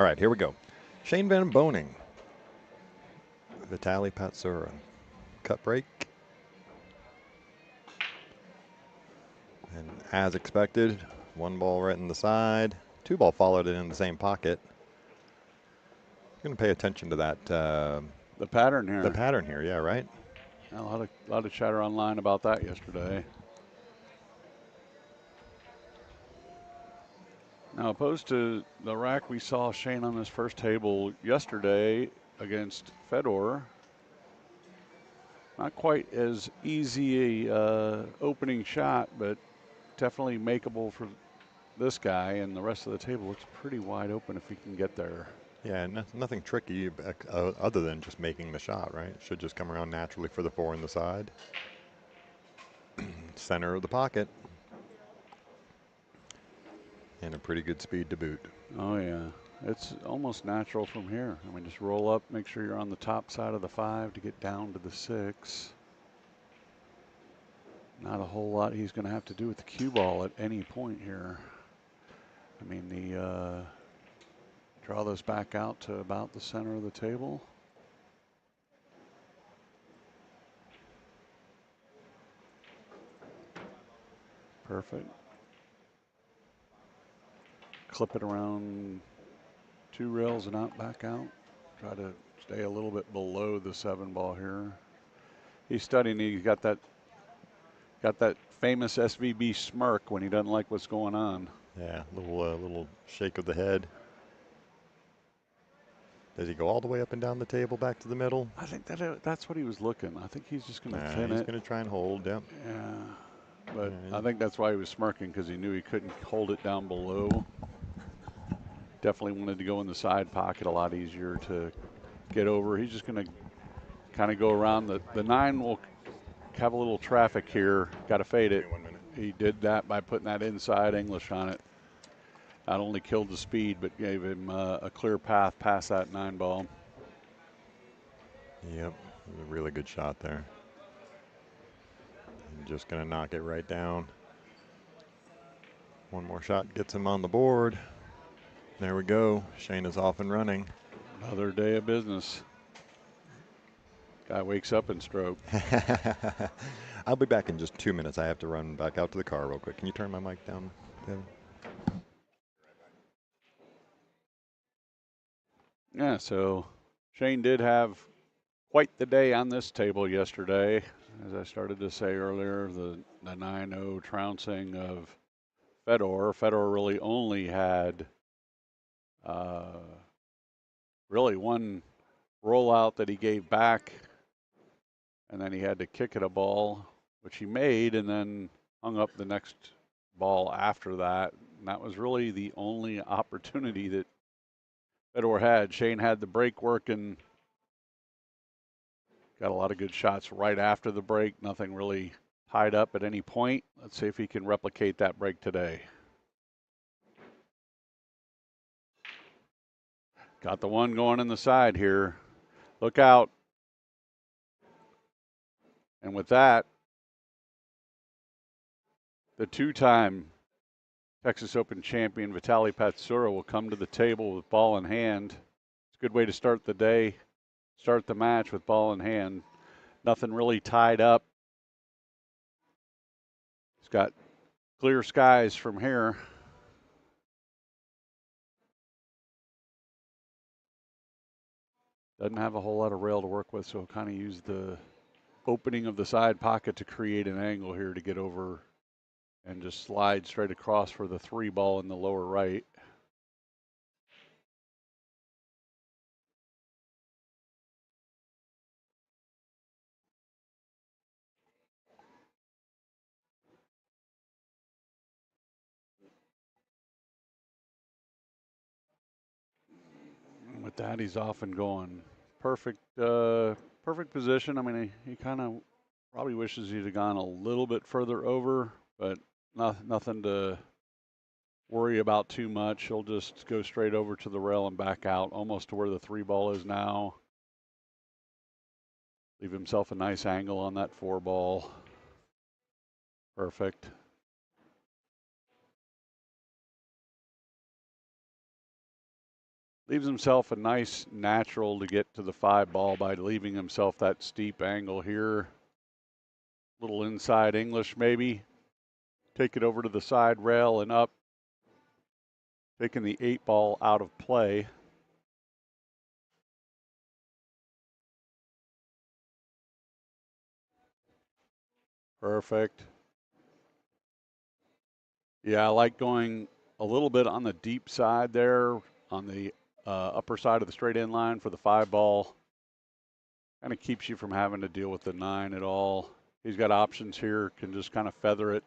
All right, here we go. Shane Van Boening, Vitaliy Patsura, cut break. And as expected, one ball right in the side, two ball followed it in the same pocket. Going to pay attention to that. The pattern here. The pattern here, yeah, right. A lot of chatter online about that yesterday. Now, opposed to the rack we saw Shane on his first table yesterday against Fedor, not quite as easy a opening shot, but definitely makeable for this guy, and the rest of the table looks pretty wide open if he can get there. Yeah, nothing tricky other than just making the shot, right? Should just come around naturally for the 4 in the side. Center of the pocket. And a pretty good speed to boot. Oh, yeah. It's almost natural from here. I mean, just roll up, make sure you're on the top side of the 5 to get down to the 6. Not a whole lot he's going to have to do with the cue ball at any point here. I mean, draw this back out to about the center of the table. Perfect. Clip it around 2 rails and out, back out. Try to stay a little bit below the 7 ball here. He's studying. He's got that famous SVB smirk when he doesn't like what's going on. Yeah, little shake of the head. Does he go all the way up and down the table back to the middle? I think that's what he was looking. I think he's just going to thin it. He's going to try and hold, yep. Yeah, but I think that's why he was smirking, because he knew he couldn't hold it down below. Definitely wanted to go in the side pocket, a lot easier to get over. He's just going to kind of go around. The 9 will have a little traffic here. Got to fade it. He did that by putting that inside English on it. Not only killed the speed, but gave him a clear path past that 9 ball. Yep, a really good shot there. I'm just going to knock it right down. One more shot gets him on the board. There we go. Shane is off and running. Another day of business. Guy wakes up and stroke. I'll be back in just 2 minutes. I have to run back out to the car real quick. Can you turn my mic down, Kevin? Yeah, so Shane did have quite the day on this table yesterday. As I started to say earlier, the 9-0 trouncing of Fedor. Fedor really only had really one rollout that he gave back, and then he had to kick at a ball, which he made, and then hung up the next ball after that. And that was really the only opportunity that Fedor had. Shane had the break working. Got a lot of good shots right after the break. Nothing really tied up at any point. Let's see if he can replicate that break today. Got the one going in the side here. Look out. And with that, the 2-time Texas Open champion Vitali Patsura will come to the table with ball in hand. It's a good way to start the day, start the match with ball in hand. Nothing really tied up. He's got clear skies from here. Doesn't have a whole lot of rail to work with, so he'll kind of use the opening of the side pocket to create an angle here to get over and just slide straight across for the 3 ball in the lower right. And with that, he's off and going. Perfect, perfect position. I mean, he kind of probably wishes he'd have gone a little bit further over, but nothing to worry about too much. He'll just go straight over to the rail and back out, almost to where the 3 ball is now. Leave himself a nice angle on that 4 ball. Perfect. Leaves himself a nice natural to get to the 5 ball by leaving himself that steep angle here. Little inside English maybe. Take it over to the side rail and up. Taking the 8-ball out of play. Perfect. Yeah, I like going a little bit on the deep side there on the upper side of the straight end line for the 5-ball. Kind of keeps you from having to deal with the 9 at all. He's got options here, can just kind of feather it.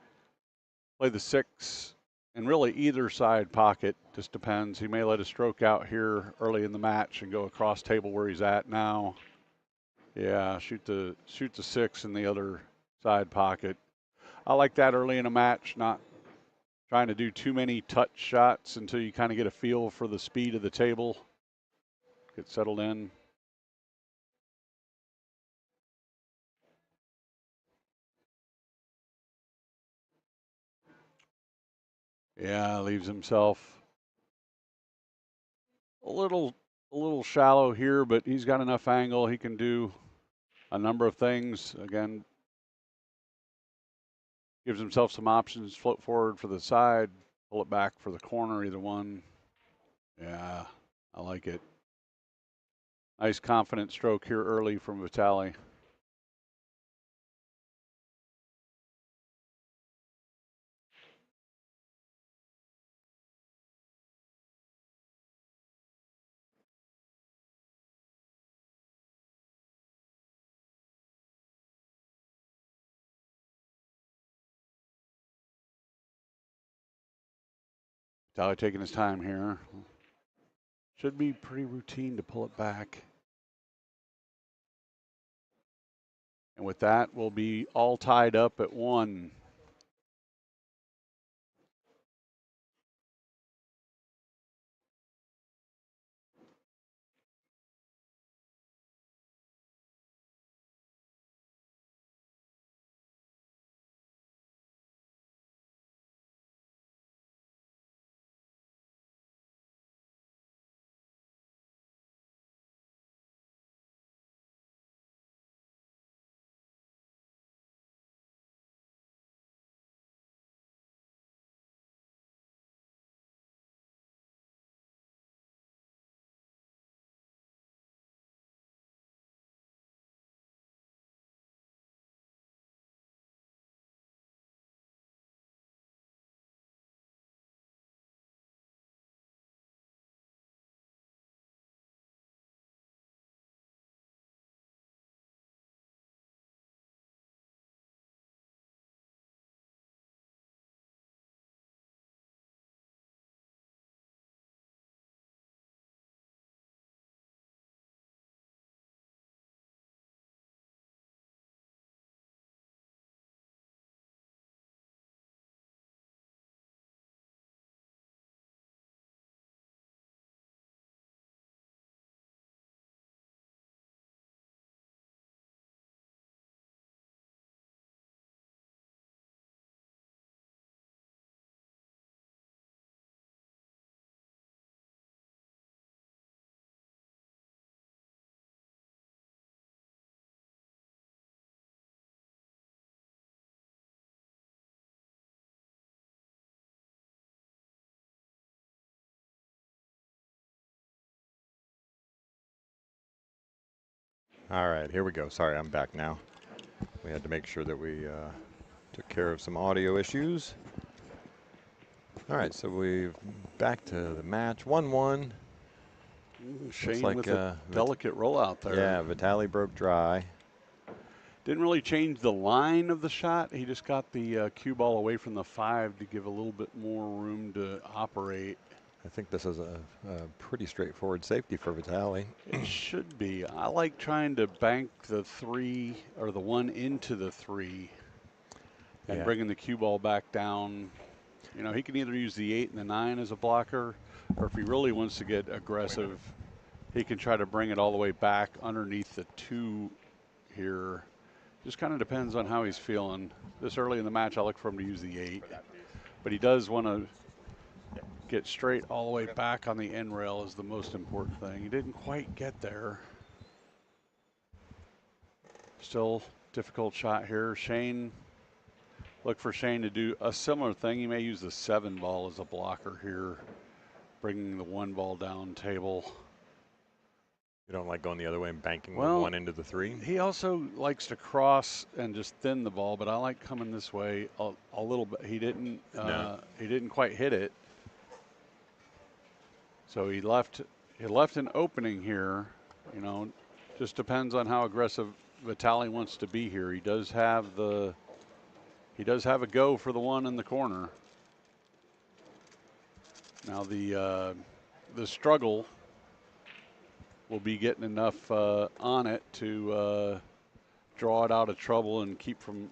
Play the 6 and really either side pocket, just depends. He may let a stroke out here early in the match and go across table where he's at now. Yeah, shoot the 6 in the other side pocket. I like that early in a match, not trying to do too many touch shots until you kind of get a feel for the speed of the table. Get settled in. Yeah, leaves himself a little shallow here, but he's got enough angle. He can do a number of things. Again, gives himself some options. Float forward for the side, pull it back for the corner, either one. Yeah, I like it. Nice confident stroke here early from Vitali. Vitali taking his time here. Should be pretty routine to pull it back. And with that, we'll be all tied up at 1. All right, here we go. Sorry, I'm back now. We had to make sure that we took care of some audio issues. All right, so we're back to the match. 1-1. Shane like with a delicate rollout there. Yeah, Vitali broke dry. Didn't really change the line of the shot. He just got the cue ball away from the 5 to give a little bit more room to operate. I think this is a pretty straightforward safety for Vitali. It should be. I like trying to bank the 3 or the 1 into the 3 and bringing the cue ball back down. You know, he can either use the 8 and the 9 as a blocker, or if he really wants to get aggressive, he can try to bring it all the way back underneath the 2 here. Just kind of depends on how he's feeling. This early in the match, I look for him to use the 8. But he does want to get straight all the way back on the end rail is the most important thing. He didn't quite get there. Still difficult shot here. Shane, look for Shane to do a similar thing. He may use the 7 ball as a blocker here, bringing the 1 ball down table. You don't like going the other way and banking with 1 into the 3? He also likes to cross and just thin the ball, but I like coming this way a little bit. He didn't quite hit it. So he left an opening here. You know, just depends on how aggressive Vitali wants to be here. He does have a go for the 1 in the corner. Now the struggle will be getting enough on it to draw it out of trouble and keep from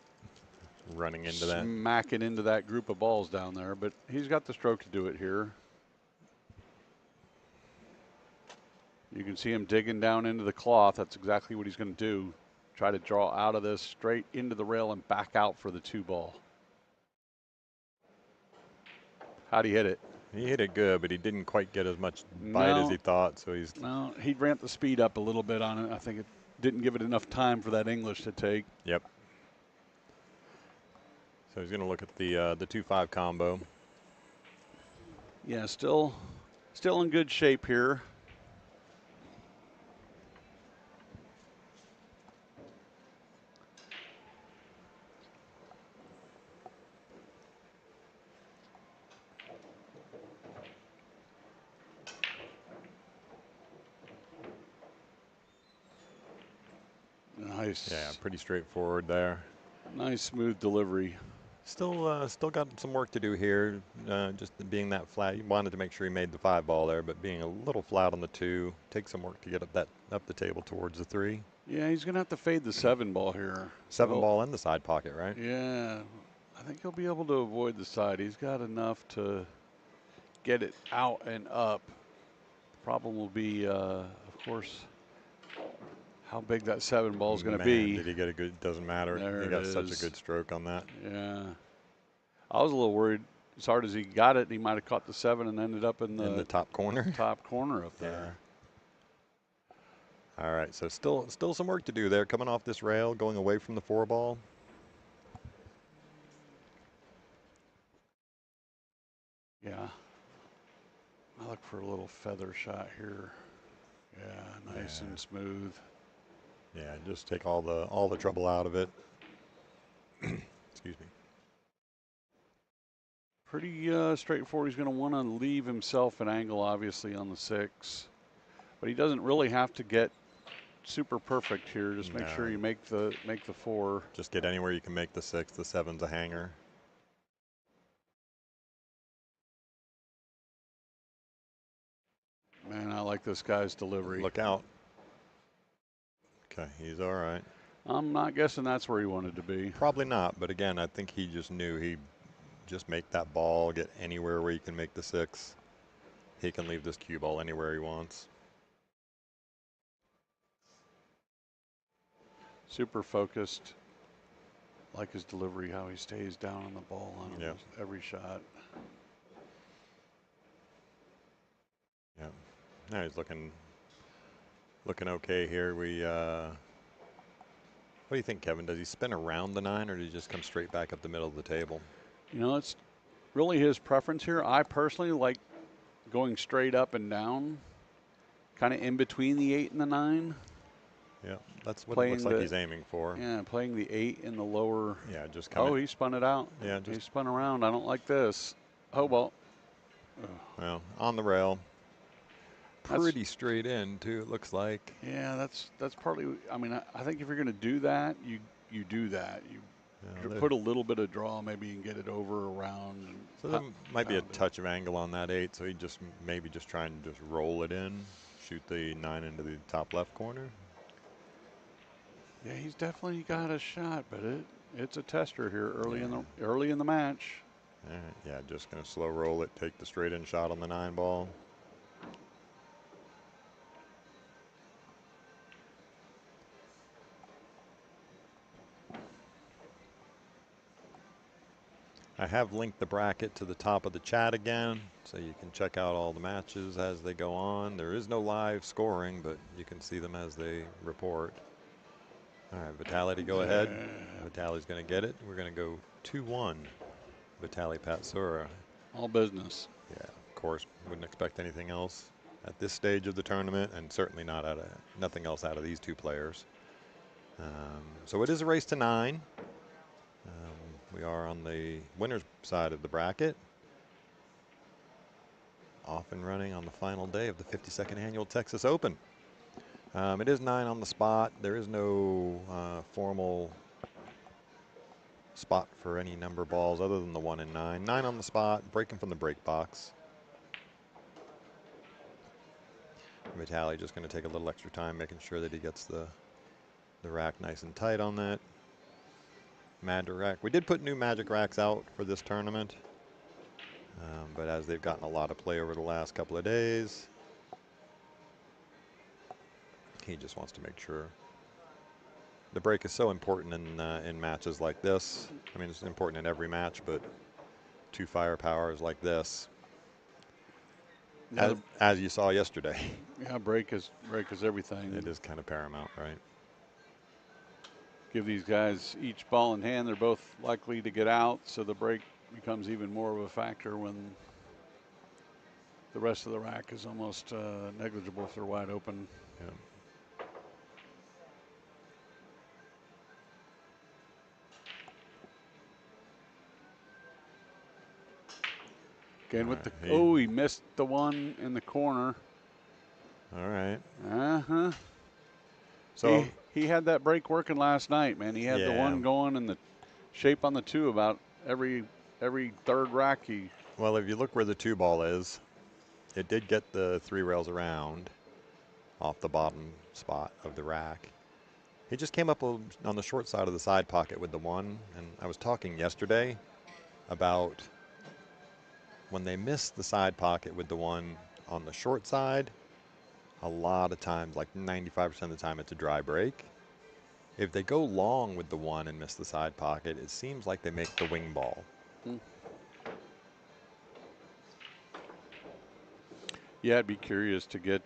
running into that, smacking into that group of balls down there. But he's got the stroke to do it here. You can see him digging down into the cloth. That's exactly what he's going to do. Try to draw out of this straight into the rail and back out for the 2 ball. How'd he hit it? He hit it good, but he didn't quite get as much bite as he thought. So he ramped the speed up a little bit on it. I think it didn't give it enough time for that English to take. Yep. So he's going to look at the 2-5 combo. Yeah, still in good shape here. Nice. Yeah, pretty straightforward there. Nice smooth delivery. Still got some work to do here. Just being that flat, you wanted to make sure he made the 5 ball there, but being a little flat on the 2, takes some work to get up the table towards the 3. Yeah, he's gonna have to fade the 7 ball here. 7 ball in the side pocket, right? Yeah, I think he'll be able to avoid the side. He's got enough to get it out and up. The problem will be, of course, how big that 7 ball is going to be. Did he get a good? Doesn't matter. He got such a good stroke on that. Yeah, I was a little worried. As hard as he got it, he might have caught the 7 and ended up in the top corner. Top corner up there. Yeah. All right, so still some work to do there. Coming off this rail, going away from the 4 ball. Yeah. I look for a little feather shot here. Yeah, nice and smooth. Yeah, just take all the trouble out of it. Excuse me. Pretty straightforward. He's going to want to leave himself an angle, obviously, on the 6, but he doesn't really have to get super perfect here. Just make sure you make the 4. Just get anywhere you can make the 6. The 7's a hanger. Man, I like this guy's delivery. Look out. Okay, he's all right. I'm not guessing that's where he wanted to be. Probably not, but again, I think he just knew he'd just make that ball, get anywhere where he can make the 6. He can leave this cue ball anywhere he wants. Super focused. Like his delivery, how he stays down on the ball on every shot. Yeah. Now he's looking okay here. What do you think, Kevin? Does he spin around the 9, or does he just come straight back up the middle of the table? You know, it's really his preference here. I personally like going straight up and down, kind of in between the 8 and the 9. Yeah, that's what it looks like he's aiming for. Yeah, playing the 8 in the lower. Yeah, just coming. Oh, he spun it out. Yeah, he spun around. I don't like this. Oh, well. Well, on the rail. Pretty straight in, too, it looks like. Yeah, that's partly, I mean, I think if you're going to do that, you do that. You put a little bit of draw, maybe you can get it over, around. And so there might be a touch of angle on that 8, so he maybe just trying to just roll it in, shoot the 9 into the top left corner. Yeah, he's definitely got a shot, but it's a tester here early in the match. Yeah, just going to slow roll it, take the straight in shot on the 9 ball. I have linked the bracket to the top of the chat again, so you can check out all the matches as they go on. There is no live scoring, but you can see them as they report. All right, Vitali to go ahead. Vitali's going to get it. We're going to go 2-1. Vitaliy Patsura. All business. Yeah, of course. Wouldn't expect anything else at this stage of the tournament, and certainly nothing else out of these two players. So it is a race to 9. We are on the winner's side of the bracket. Off and running on the final day of the 52nd Annual Texas Open. It is 9 on the spot. There is no formal spot for any number balls other than the 1 and 9. 9 on the spot, breaking from the break box. Vitali just going to take a little extra time making sure that he gets the rack nice and tight on that. Magic rack. We did put new magic racks out for this tournament, but as they've gotten a lot of play over the last couple of days, he just wants to make sure. The break is so important in matches like this. I mean, it's important in every match, but 2 firepowers like this, as you saw yesterday. Yeah, break is everything. It is kind of paramount, right? Give these guys each ball in hand. They're both likely to get out, so the break becomes even more of a factor when the rest of the rack is almost negligible if they're wide open. Yeah. Again with the, oh, he missed the one in the corner. All right. Uh-huh. So he had that break working last night, man. He had the one going and the shape on the 2 about every third rack. Well, if you look where the 2 ball is, it did get the 3 rails around off the bottom spot of the rack. He just came up on the short side of the side pocket with the 1, and I was talking yesterday about when they miss the side pocket with the 1 on the short side, a lot of times, like 95% of the time, it's a dry break. If they go long with the 1 and miss the side pocket, it seems like they make the wing ball. Yeah, I'd be curious to get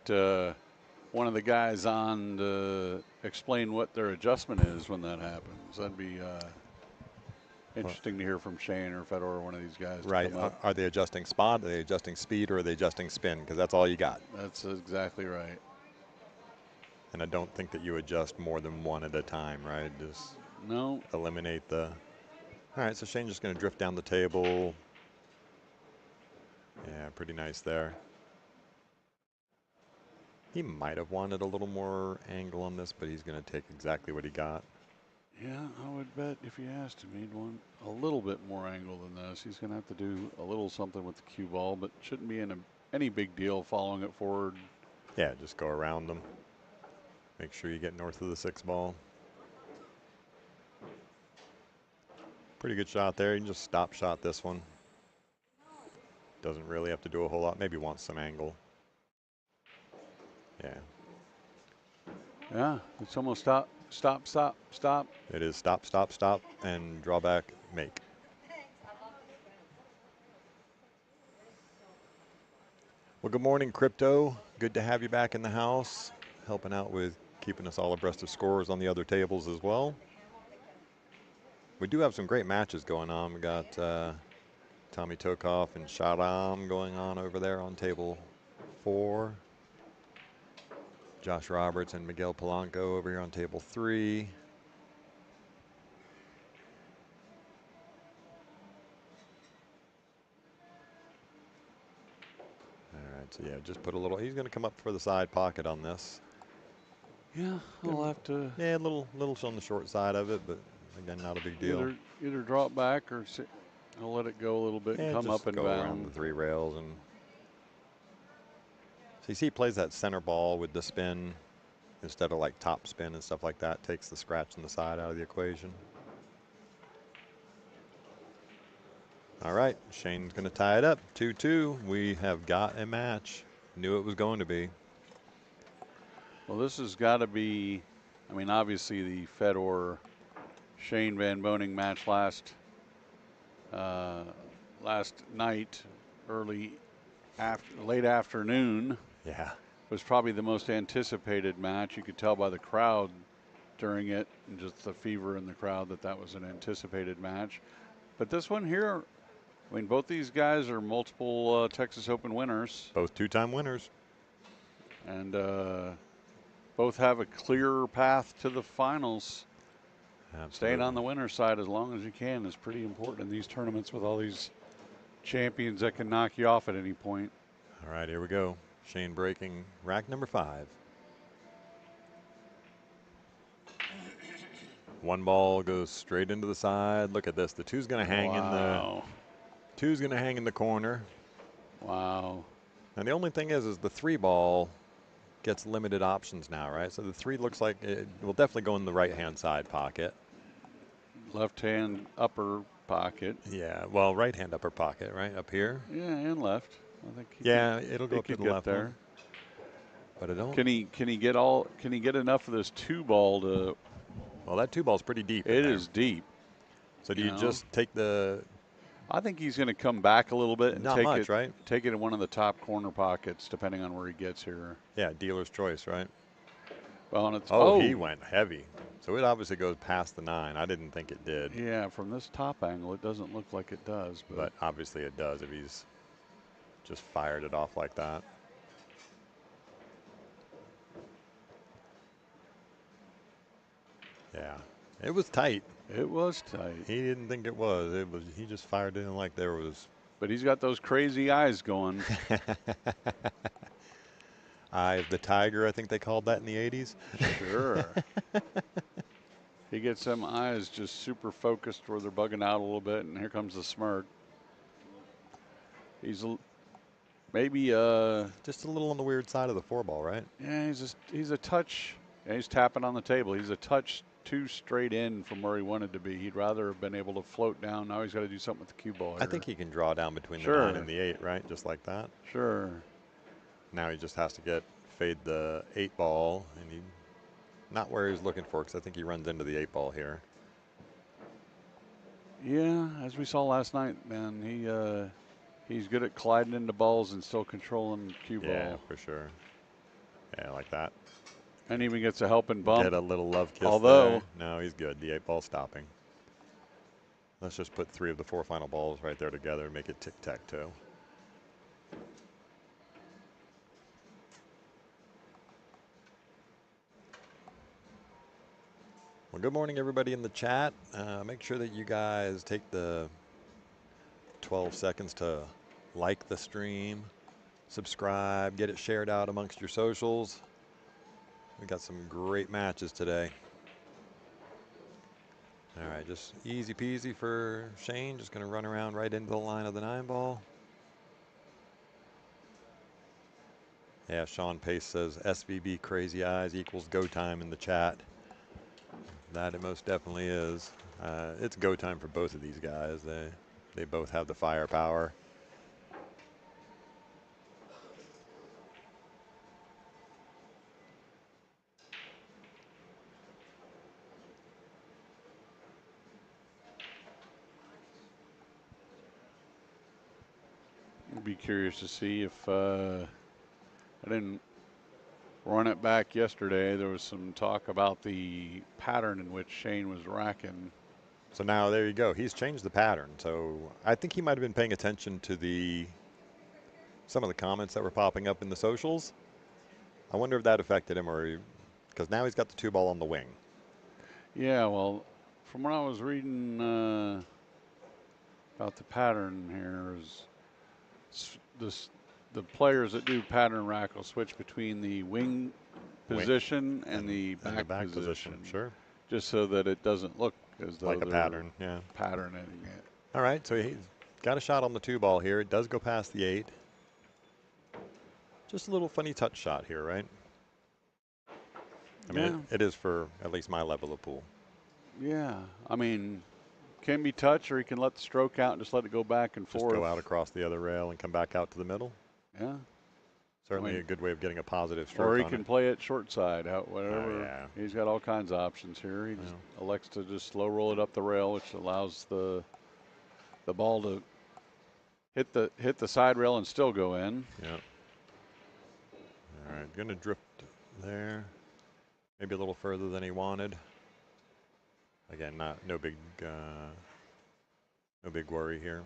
one of the guys on to explain what their adjustment is when that happens. That'd be interesting to hear from Shane or Fedor or one of these guys. Right. Are they adjusting spot? Are they adjusting speed? Or are they adjusting spin? Because that's all you got. That's exactly right. And I don't think that you adjust more than 1 at a time, right? Just eliminate the. All right, so Shane's just going to drift down the table. Yeah, pretty nice there. He might have wanted a little more angle on this, but he's going to take exactly what he got. Yeah, I would bet if you asked him, he'd want a little bit more angle than this. He's going to have to do a little something with the cue ball, but shouldn't be any big deal following it forward. Yeah, just go around them. Make sure you get north of the 6 ball. Pretty good shot there. You can just stop shot this one. Doesn't really have to do a whole lot. Maybe wants some angle. Yeah. Yeah, it's almost stop, stop, stop, stop. It is stop, stop, stop, and draw back, make. Well, good morning, Crypto. Good to have you back in the house, helping out with keeping us all abreast of scores on the other tables as well. We do have some great matches going on. We got Tommy Tokoff and Sharam going on over there on table 4. Josh Roberts and Miguel Polanco over here on table 3. All right, so yeah, just put a little. He's going to come up for the side pocket on this. Yeah, I'll have to. Yeah, a little on the short side of it, but again, not a big deal. Either drop back or I'll let it go a little bit and come up and go down. around the 3 rails. And so you see he plays that center ball with the spin instead of like top spin and stuff like that. Takes the scratch on the side out of the equation. All right, Shane's going to tie it up, 2-2. We have got a match. Knew it was going to be. Well, this has got to be, I mean, obviously the Fedor Shane Van Boening match last last night, late afternoon. Yeah. Was probably the most anticipated match. You could tell by the crowd during it and just the fever in the crowd that was an anticipated match. But this one here, I mean, both these guys are multiple Texas Open winners. Both two-time winners. And both have a clear path to the finals. Absolutely. Staying on the winner's side as long as you can is pretty important in these tournaments with all these champions that can knock you off at any point. All right, here we go. Shane breaking rack number 5. One ball goes straight into the side. Look at this. The two's going to hang in the corner. Wow. And the only thing is the 3 ball gets limited options now, right? So the 3 looks like it will definitely go in the right-hand side pocket. Left-hand upper pocket. Yeah, well, right-hand upper pocket, right up here. Yeah, and left. I think. It'll go up to the left there. But I don't. Can he get enough of this 2 ball to? Well, that 2 ball's pretty deep. It is deep. So do you just take the? I think he's going to come back a little bit and right? Take it in one of the top corner pockets, depending on where he gets here. Yeah, dealer's choice, right? Well, and it's he went heavy. So it obviously goes past the 9. I didn't think it did. Yeah, from this top angle, it doesn't look like it does. But obviously it does if he's just fired it off like that. Yeah, it was tight. It was tight. He didn't think it was. He just fired it in like there was. But he's got those crazy eyes going. Eye of the tiger, I think they called that in the 80s. Sure. He gets them eyes just super focused where they're bugging out a little bit, and here comes the smirk. He's maybe just a little on the weird side of the 4 ball, right? Yeah, he's a touch. Yeah, he's tapping on the table. He's a touch too straight in from where he wanted to be. He'd rather have been able to float down. Now he's got to do something with the cue ball here. I think he can draw down between the 9 and the 8, right? Just like that. Sure. Now he just has to fade the 8 ball, and not where he's looking for, because I think he runs into the 8 ball here. Yeah, as we saw last night, man, he's good at colliding into balls and still controlling cue ball. Yeah, for sure. Yeah, like that. And even gets a helping bump. Get a little love kiss. Although there. No, he's good. The 8 ball stopping. Let's just put 3 of the 4 final balls right there together and make it tic-tac-toe. Well, good morning, everybody in the chat. Make sure that you guys take the 12 seconds to like the stream, subscribe, get it shared out amongst your socials. We got some great matches today. All right, just easy peasy for Shane. Just going to run around right into the line of the 9 ball. Yeah, Sean Pace says SVB crazy eyes equals go time in the chat. That it most definitely is. It's go time for both of these guys. They both have the firepower. I'd be curious to see if I didn't run it back yesterday. There was some talk about the pattern in which Shane was racking. So now there you go. He's changed the pattern. So I think he might have been paying attention to some of the comments that were popping up in the socials. I wonder if that affected him, or because now he's got the 2 ball on the wing. Yeah, well, from what I was reading about the pattern here is the players that do pattern rack will switch between the wing position and the back position. Sure. Just so that it doesn't look as though like a pattern, yeah. Patterning it. All right, so he's got a shot on the 2 ball here. It does go past the 8. Just a little funny touch shot here, right? I mean, it is for at least my level of pool. Yeah, I mean, can be touch, or he can let the stroke out and just let it go back and forth. Just go out across the other rail and come back out to the middle. Yeah. Certainly a good way of getting a positive stroke. Or he can play it short side, out whatever. Oh, yeah. He's got all kinds of options here. He just elects to just slow roll it up the rail, which allows the the ball to hit the side rail and still go in. Yep. All right, going to drift there. Maybe a little further than he wanted. Again, no big worry here.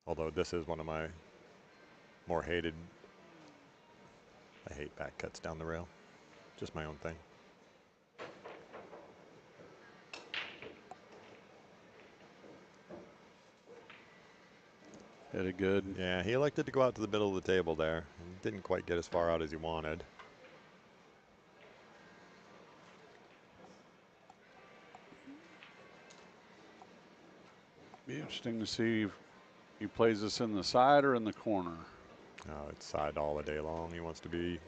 Although this is one of my more hated. I hate back cuts down the rail. Just my own thing. Hit it good. Yeah, he elected to go out to the middle of the table there. He didn't quite get as far out as he wanted. Be interesting to see if he plays this in the side or in the corner. Oh, it's side all the day long. He wants to be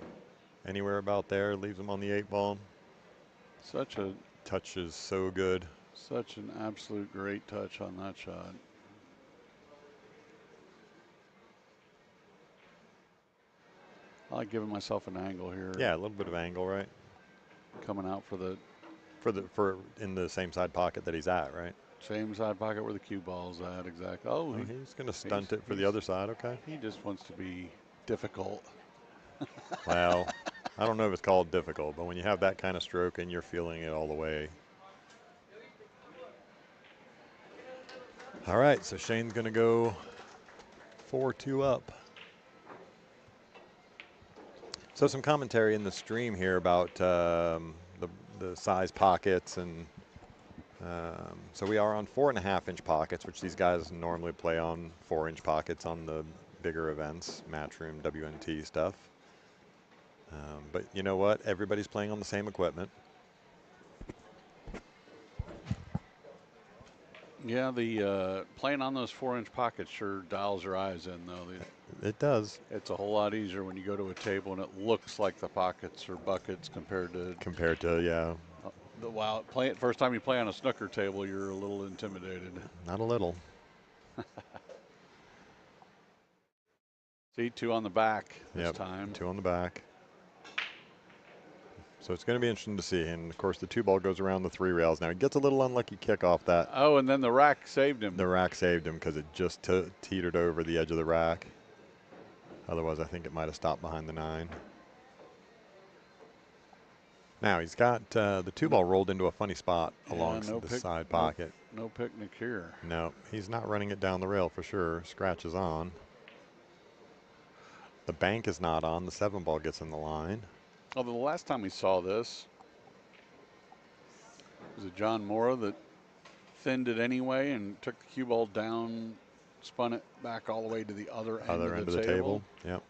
anywhere about there. Leaves him on the 8-ball. Such a touch is so good. Such an absolute great touch on that shot. I like giving myself an angle here. Yeah, a little bit of angle, right? Coming out for in the same side pocket that he's at, right? Same side pocket where the cue ball's at, exactly. Oh, he's going to stunt it for the other side, okay. He just wants to be difficult. Well, I don't know if it's called difficult, but when you have that kind of stroke and you're feeling it all the way. All right, so Shane's going to go 4-2 up. So some commentary in the stream here about the size pockets, and so we are on 4.5-inch pockets, which these guys normally play on 4-inch pockets on the bigger events, Matchroom, WNT stuff. But you know what? Everybody's playing on the same equipment. Yeah, the playing on those 4-inch pockets sure dials your eyes in, though. It does. It's a whole lot easier when you go to a table and it looks like the pockets are buckets compared to yeah. Wow, first time you play on a snooker table, you're a little intimidated. Not a little. See, 2 on the back this time. 2 on the back. So it's going to be interesting to see. And, of course, the 2-ball goes around the 3 rails. Now, he gets a little unlucky kick off that. Oh, and then the rack saved him. The rack saved him because it just teetered over the edge of the rack. Otherwise, I think it might have stopped behind the 9. Now, he's got the 2-ball rolled into a funny spot along the side pocket. No picnic here. No, he's not running it down the rail for sure. Scratch is on. The bank is not on. The 7-ball gets in the line. Although the last time we saw this, was it John Mora that thinned it anyway and took the cue ball down, spun it back all the way to the other end of the table? Yep.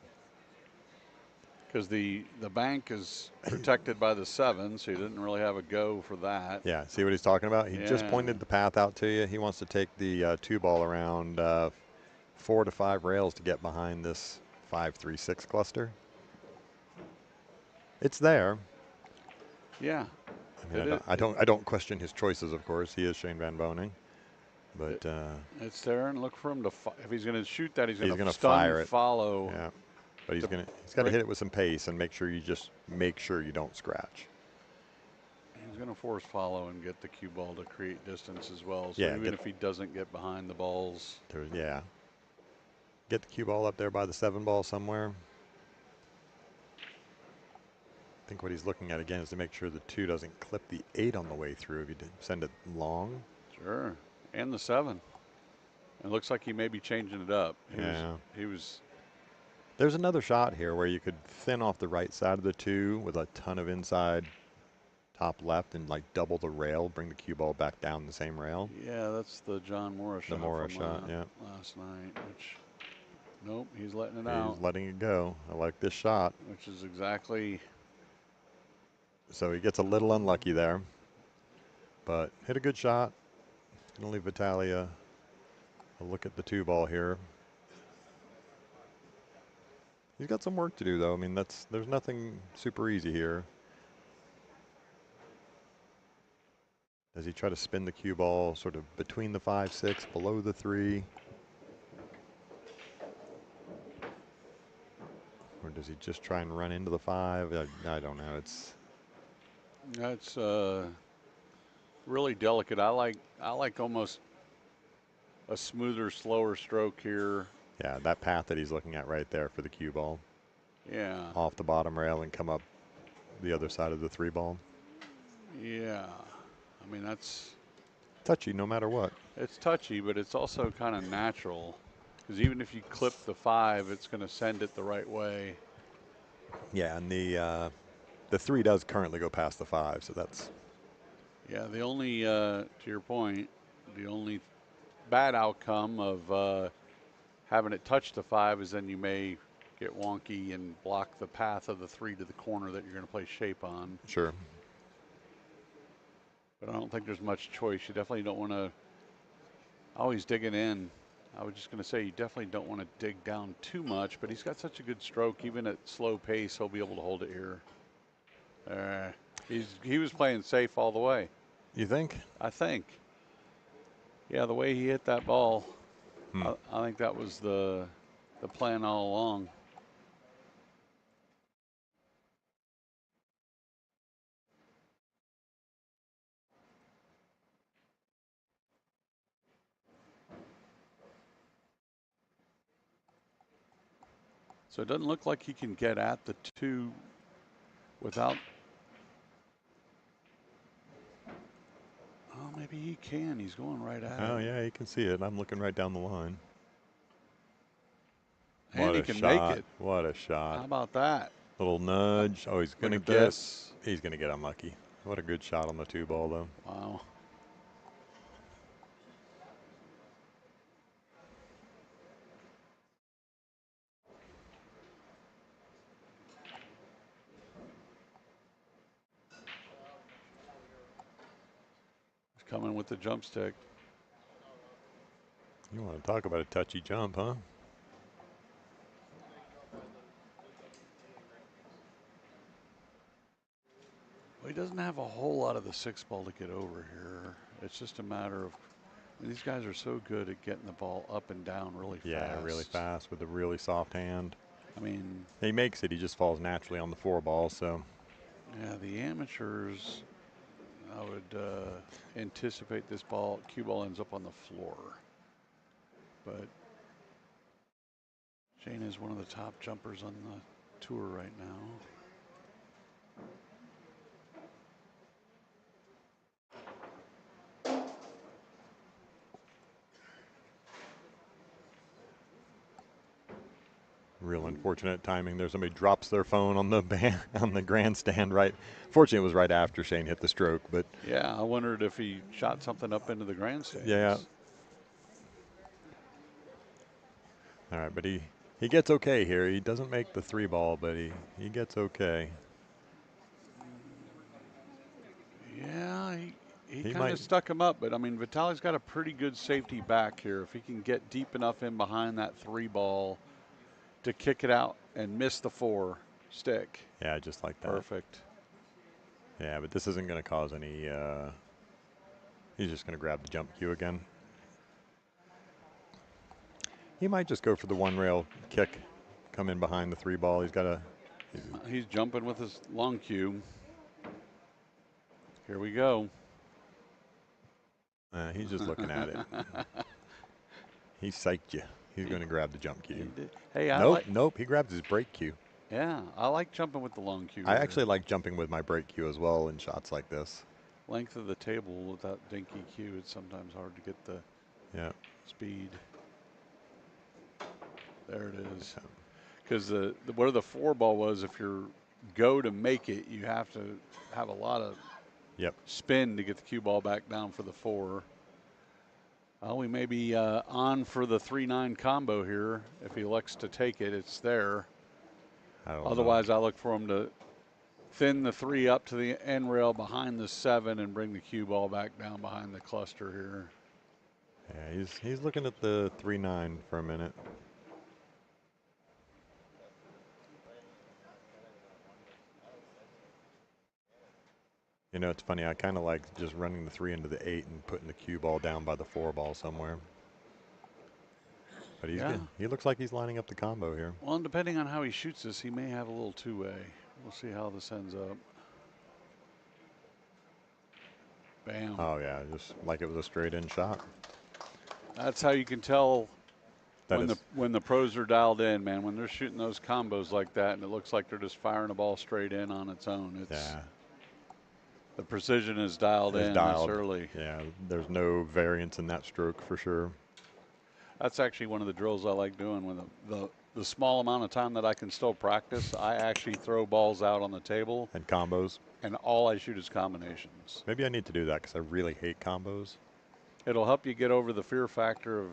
Because the bank is protected by the 7, so he didn't really have a go for that. Yeah, see what he's talking about? He just pointed the path out to you. He wants to take the 2-ball around 4 to 5 rails to get behind this 5-3-6 cluster. It's there. Yeah. I mean, I don't question his choices, of course. He is Shane Van Boening. But it's there, and look for him to if he's going to shoot that, he's going to fire it. Follow. Yeah. But he's got to hit it with some pace and make sure you don't scratch. He's going to force follow and get the cue ball to create distance as well. So yeah, even if he doesn't get behind the balls. Yeah. Get the cue ball up there by the 7-ball somewhere. I think what he's looking at again is to make sure the 2 doesn't clip the 8 on the way through if you send it long. Sure. And the 7. It looks like he may be changing it up. He was. There's another shot here where you could thin off the right side of the 2 with a ton of inside top left and like double the rail, bring the cue ball back down the same rail. Yeah, that's the John Mora shot. The Mora shot, yeah. Last night, which, nope, he's letting it out. He's letting it go. I like this shot. Which is exactly. So he gets a little unlucky there, but hit a good shot. Going to leave Vitali a look at the 2-ball here. He's got some work to do, though. I mean, there's nothing super easy here. Does he try to spin the cue ball sort of between the 5-6, below the 3? Or does he just try and run into the 5? I don't know. It's really delicate. I like almost a smoother, slower stroke here. Yeah, that path that he's looking at right there for the cue ball. Yeah. Off the bottom rail and come up the other side of the 3 ball. Yeah. I mean, that's touchy no matter what. It's touchy, but it's also kind of natural. Because even if you clip the 5, it's going to send it the right way. Yeah, and the 3 does currently go past the 5, so that's. Yeah, the only, to your point, the only bad outcome of having it touch the 5 is then you may get wonky and block the path of the 3 to the corner that you're going to play shape on. Sure. But I don't think there's much choice. You definitely don't want to always dig it in. I was just going to say you definitely don't want to dig down too much, but he's got such a good stroke. Even at slow pace, he'll be able to hold it here. He was playing safe all the way. You think? I think. Yeah, the way he hit that ball, I think that was the plan all along. So it doesn't look like he can get at the 2 without. Oh, maybe he can. He's going right at it. Oh, yeah, you can see it. I'm looking right down the line. And he can make it. What a shot. How about that? Little nudge. Oh, he's going to get this. He's going to get unlucky. What a good shot on the 2 ball, though. Wow. He's coming with the jump stick. You want to talk about a touchy jump, huh? Well, he doesn't have a whole lot of the 6 ball to get over here. It's just a matter of, these guys are so good at getting the ball up and down really fast. Yeah, really fast with a really soft hand. I mean, he makes it. He just falls naturally on the 4 ball, so. Yeah, the amateurs, I would anticipate this cue ball ends up on the floor. But Shane is one of the top jumpers on the tour right now. Real unfortunate timing there. Somebody drops their phone on the grandstand right. Fortunately, it was right after Shane hit the stroke, but. Yeah, I wondered if he shot something up into the grandstand. Yeah. All right, but he gets okay here. He doesn't make the 3 ball, but he gets okay. Yeah, he kind of stuck him up, but I mean, Vitali's got a pretty good safety back here. If he can get deep enough in behind that 3 ball to kick it out and miss the 4 stick. Yeah, just like that. Perfect. Yeah, but this isn't going to cause any. He's just going to grab the jump cue again. He might just go for the 1 rail kick, come in behind the 3 ball. He's got a. He's jumping with his long cue. Here we go. He's just looking at it. He psyched you. He's going to grab the jump cue. Hey, nope. He grabs his break cue. Yeah, I like jumping with the long cue. I actually like jumping with my break cue as well in shots like this. Length of the table with that dinky cue, it's sometimes hard to get the speed. There it is. Because where the 4 ball was, if you're go to make it, you have to have a lot of spin to get the cue ball back down for the 4. Well, we may be on for the 3-9 combo here. If he elects to take it, it's there. Otherwise, I look for him to thin the 3 up to the end rail behind the 7 and bring the cue ball back down behind the cluster here. Yeah, he's looking at the 3-9 for a minute. You know, it's funny. I kind of like just running the 3 into the 8 and putting the cue ball down by the 4 ball somewhere. But he's good. He looks like he's lining up the combo here. Well, and depending on how he shoots this, he may have a little 2-way. We'll see how this ends up. Bam. Oh, yeah, just like it was a straight-in shot. That's how you can tell That when the pros are dialed in, man. When they're shooting those combos like that, and it looks like they're just firing a ball straight in on its own. It's the precision is dialed in this early. Yeah, there's no variance in that stroke for sure. That's actually one of the drills I like doing. When the small amount of time that I can still practice, I actually throw balls out on the table. And combos. And all I shoot is combinations. Maybe I need to do that because I really hate combos. It'll help you get over the fear factor of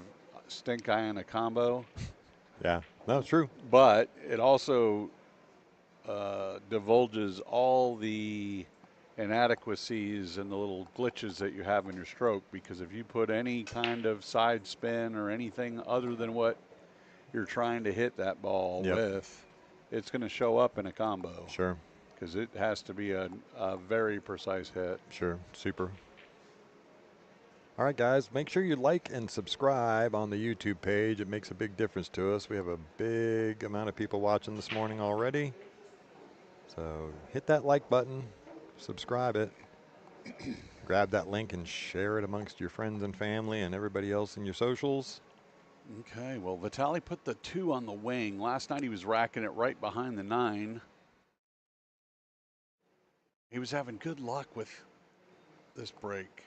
stink eye in a combo. Yeah, no, it's true. But it also divulges all the inadequacies and the little glitches that you have in your stroke, because if you put any kind of side spin or anything other than what you're trying to hit that ball with, it's going to show up in a combo. Sure. Because it has to be a very precise hit. Sure, super. All right, guys, make sure you like and subscribe on the YouTube page. It makes a big difference to us. We have a big amount of people watching this morning already. So hit that like button, subscribe it, grab that link and share it amongst your friends and family and everybody else in your socials. Okay, well, Vitali put the 2 on the wing. Last night he was racking it right behind the 9. He was having good luck with this break.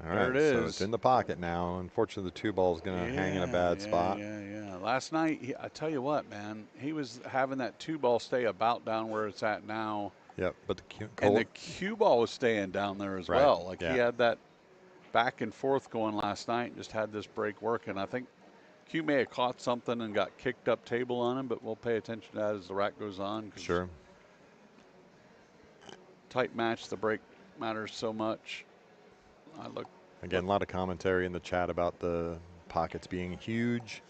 All right, so it's in the pocket now. Unfortunately, the 2 ball is going to hang in a bad spot. Yeah. Last night, I tell you what, man, he was having that 2 ball stay about down where it's at now. Yep, but the cue ball was staying down there as well. Like he had that back and forth going last night and just had this break working. I think Q may have caught something and got kicked up table on him, but we'll pay attention to that as the rack goes on. Sure. Tight match, the break matters so much. Again, a lot of commentary in the chat about the pockets being huge.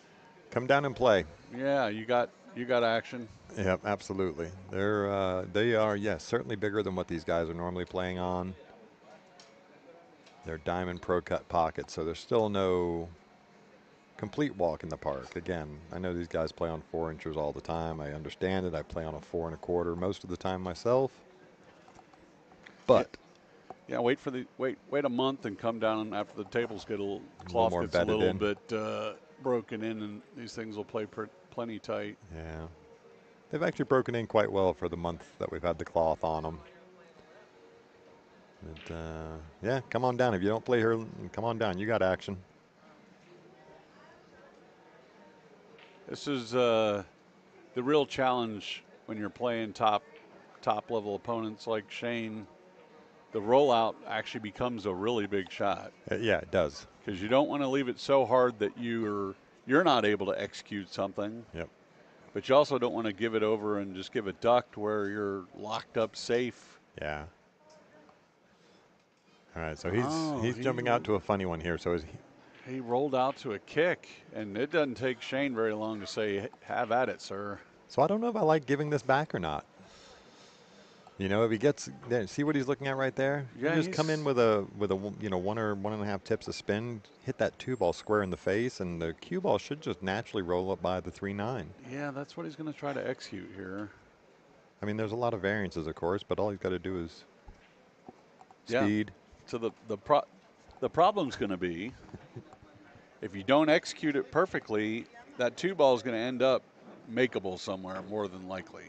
Come down and play. Yeah, you got action. Yep, absolutely. They are, yes, certainly bigger than what these guys are normally playing on. They're diamond pro cut pockets, so there's still no complete walk in the park. Again, I know these guys play on 4 inches all the time. I understand it. I play on a 4 1/4 most of the time myself. But yeah, wait a month and come down after the tables get a little cloth more gets a little in. bit broken in, and these things will play plenty tight. Yeah, they've actually broken in quite well for the month that we've had the cloth on them. But yeah, come on down. If you don't play here, come on down. You got action. This is the real challenge when you're playing top level opponents like Shane. The rollout actually becomes a really big shot. Yeah, it does. Because you don't want to leave it so hard that you're not able to execute something. Yep. But you also don't want to give it over and just give a duck to where you're locked up safe. Yeah. All right, so he's jumping out to a funny one here. So he rolled out to a kick, and it doesn't take Shane very long to say, "Have at it, sir." So I don't know if I like giving this back or not. You know, if he gets, see what he's looking at right there? Yeah, you just come in with a 1 or 1.5 tips of spin, hit that 2 ball square in the face, and the cue ball should just naturally roll up by the 3-9. Yeah, that's what he's going to try to execute here. I mean, there's a lot of variances, of course, but all he's got to do is speed. So the problem's going to be if you don't execute it perfectly, that 2 ball is going to end up makeable somewhere, more than likely.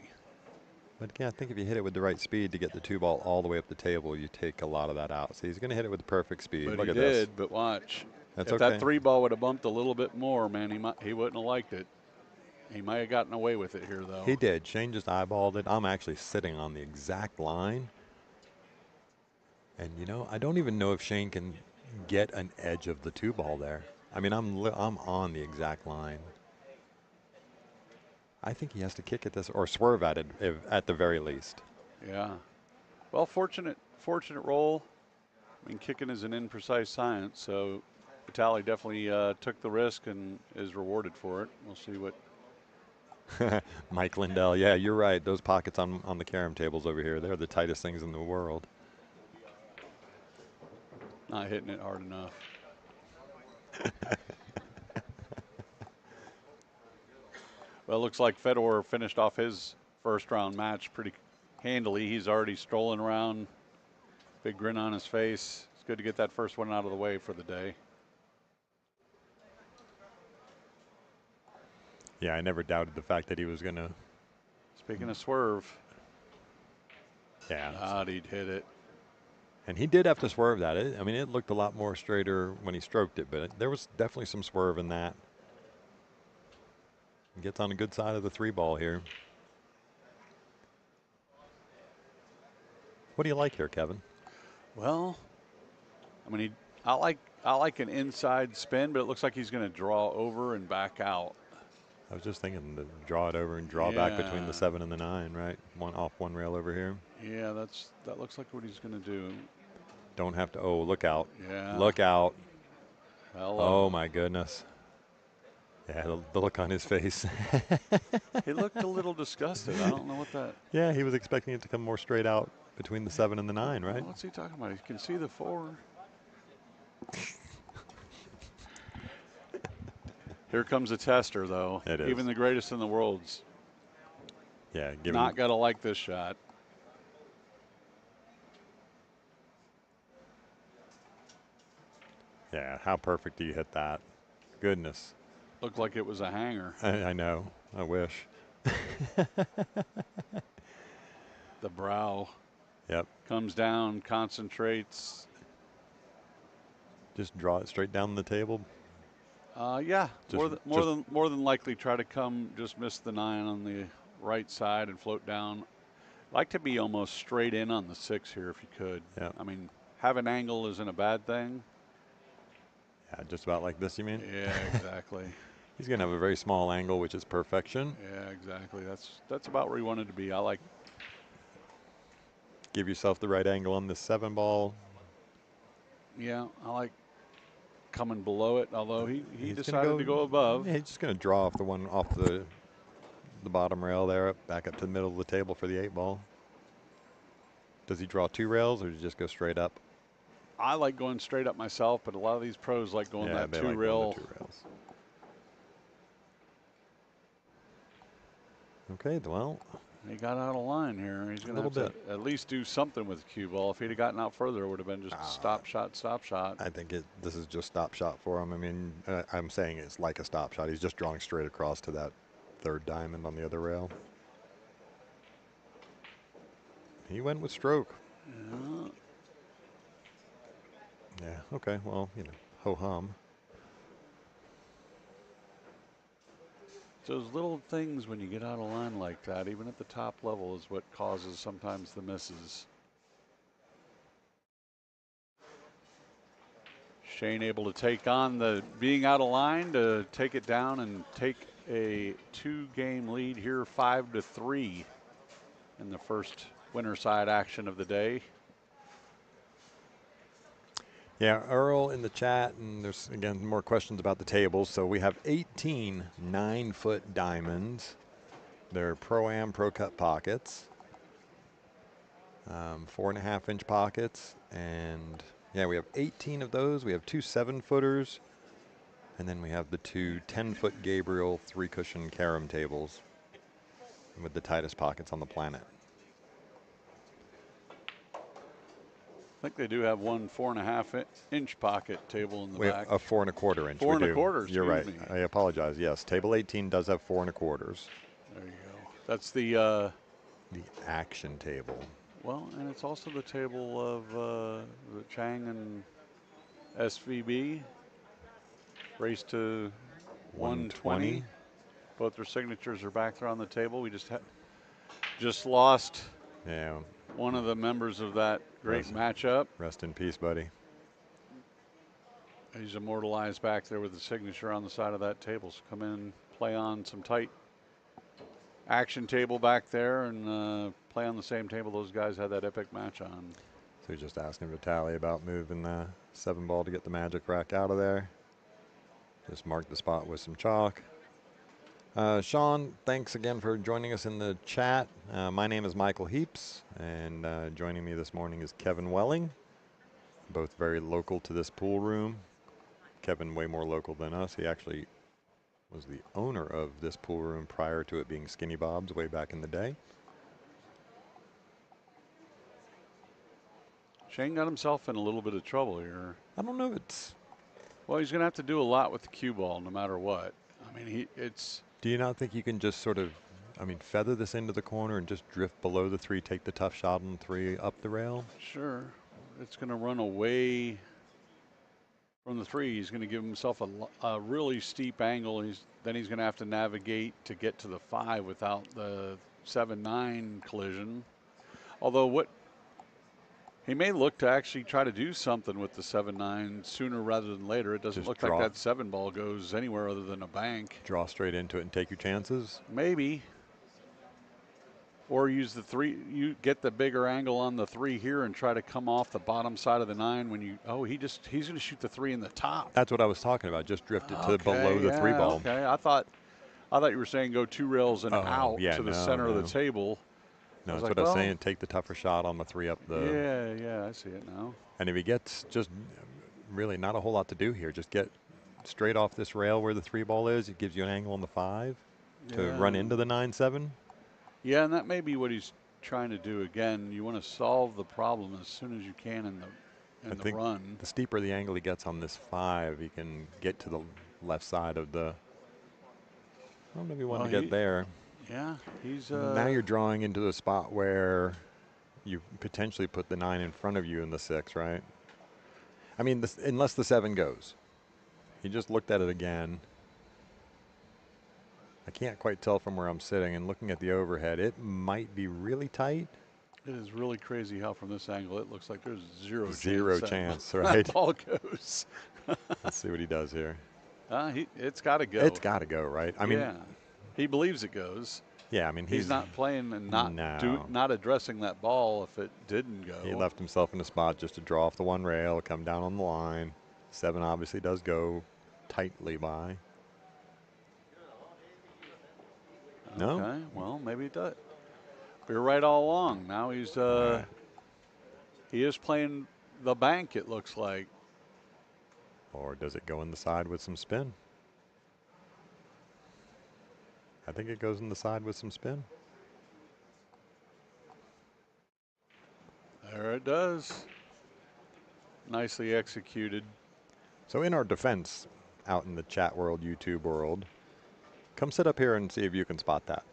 But again, I think if you hit it with the right speed to get the 2 ball all the way up the table, you take a lot of that out. So he's going to hit it with the perfect speed. But Look he at did, this. but watch. That's if that 3 ball would have bumped a little bit more, man, he wouldn't have liked it. He might have gotten away with it here, though. He did. Shane just eyeballed it. I'm actually sitting on the exact line. And, you know, I don't even know if Shane can get an edge of the 2 ball there. I mean, I'm on the exact line. I think he has to kick at this or swerve at it at the very least. Yeah. Well, fortunate roll. I mean, kicking is an imprecise science, so Vitali definitely took the risk and is rewarded for it. We'll see what. Mike Lindell, yeah, you're right. Those pockets on the carom tables over here, they're the tightest things in the world. Not hitting it hard enough. Well, it looks like Fedor finished off his first round match pretty handily. He's already strolling around, big grin on his face. It's good to get that first one out of the way for the day. Yeah, I never doubted the fact that he was going to. Speaking of swerve. Yeah. God, he'd hit it. And he did have to swerve that. I mean, it looked a lot more straighter when he stroked it, but there was definitely some swerve in that. He gets on a good side of the 3 ball here. What do you like here, Kevin? Well, I mean, I like an inside spin, but it looks like he's going to draw over and back out. I was just thinking to draw it over and draw back between the 7 and the 9, right? Off one rail over here. Yeah, that looks like what he's going to do. Don't have to. Oh, look out! Yeah. Look out! Hello. Oh my goodness! Yeah, the look on his face. He looked a little disgusted. I don't know what that. Yeah, he was expecting it to come more straight out between the 7 and the 9, right? What's he talking about? He can see the 4. Here comes a tester, though. It is. Even the greatest in the world's not got to like this shot. Yeah, how perfect do you hit that? Goodness. Looked like it was a hanger. I know. I wish. The brow. Yep. Comes down, concentrates. Just draw it straight down the table. Yeah, more than likely try to just miss the 9 on the right side and float down. Like to be almost straight in on the 6 here if you could. Yeah. I mean, have an angle isn't a bad thing. Yeah, just about like this, you mean? Yeah, exactly. He's going to have a very small angle, which is perfection. Yeah, exactly. That's about where he wanted to be. I like. Give yourself the right angle on this 7 ball. Yeah, I like coming below it, although he decided to go above. Yeah, he's just going to draw off the one off the bottom rail there, back up to the middle of the table for the 8 ball. Does he draw 2 rails, or does he just go straight up? I like going straight up myself, but a lot of these pros like going that 2 rail. Okay, well. He got out of line here. He's going to have to at least do something with the cue ball. If he'd have gotten out further, it would have been just stop shot, stop shot. I think this is just stop shot for him. I mean, I'm saying it's like a stop shot. He's just drawing straight across to that 3rd diamond on the other rail. He went with stroke. Yeah, okay, well, ho-hum. Those little things when you get out of line like that, even at the top level, is what causes sometimes the misses. Shane able to take on the being out of line to take it down and take a 2-game lead here, 5-3 in the first winner side action of the day. Yeah, Earl in the chat, and there's, again, more questions about the tables. So we have 18 9-foot diamonds. They're Pro-Am Pro Cut pockets, 4.5-inch pockets, and yeah, we have 18 of those. We have 2 7-footers, and then we have the 2 10-foot Gabriel 3-cushion carom tables with the tightest pockets on the planet. I think they do have one 4.5-inch pocket table in the back. A 4 1/4 inch. 4 1/4. You're right. I apologize. Yes, table 18 does have 4 1/4. There you go. That's the action table. Well, and it's also the table of the Chang and SVB. Race to 120. Both their signatures are back there on the table. We just lost. Yeah. One of the members of that great matchup. Rest in peace, buddy. He's immortalized back there with the signature on the side of that table. So come in, play on some tight action table back there, and play on the same table those guys had that epic match on. So he's just asking Vitali about moving the 7 ball to get the magic rack out of there. Just mark the spot with some chalk. Sean, thanks again for joining us in the chat. My name is Michael Heaps, and joining me this morning is Kevin Welling, both very local to this pool room. Kevin way more local than us. He actually was the owner of this pool room prior to it being Skinny Bob's way back in the day. Shane got himself in a little bit of trouble here. I don't know if it's. Well, he's going to have to do a lot with the cue ball no matter what. I mean, it's. Do you not think you can just sort of, I mean, feather this into the corner and just drift below the 3, take the tough shot on 3 up the rail? Sure. It's going to run away from the 3. He's going to give himself a really steep angle. Then he's going to have to navigate to get to the 5 without the 7-9 collision. Although he may look to actually try to do something with the 7-9 sooner rather than later. It doesn't look like that 7 ball goes anywhere other than a bank. Draw straight into it and take your chances? Maybe. Or use the 3, you get the bigger angle on the 3 here and try to come off the bottom side of the 9 when you, he's going to shoot the 3 in the top. That's what I was talking about. Just drift it to below the 3 ball. Okay, I thought you were saying go 2 rails and out to the center of the table. No, that's what I was saying. Take the tougher shot on the 3 up the. Yeah, I see it now. And if he gets just really not a whole lot to do here, just get straight off this rail where the 3 ball is. It gives you an angle on the 5 to run into the 9-7. Yeah, and that may be what he's trying to do. Again, you want to solve the problem as soon as you can in the run. The steeper the angle he gets on this 5, he can get to the left side of the. I don't know if he wanted to get there. Yeah, he's. Now you're drawing into the spot where you potentially put the 9 in front of you in the 6, right? I mean, unless the 7 goes. He just looked at it again. I can't quite tell from where I'm sitting, and looking at the overhead, it might be really tight. It is really crazy how from this angle it looks like there's zero chance, right? That ball goes. Let's see what he does here. It's got to go. It's got to go, right? I mean, he believes it goes. Yeah, I mean, he's not playing and not addressing that ball if it didn't go. He left himself in a spot just to draw off the 1 rail, come down on the line. 7 obviously does go tightly by. No? Okay, well, maybe it does. We were right all along. Now he's he is playing the bank, it looks like. Or does it go in the side with some spin? I think it goes in the side with some spin. There it does. Nicely executed. So in our defense, out in the chat world, YouTube world, come sit up here and see if you can spot that.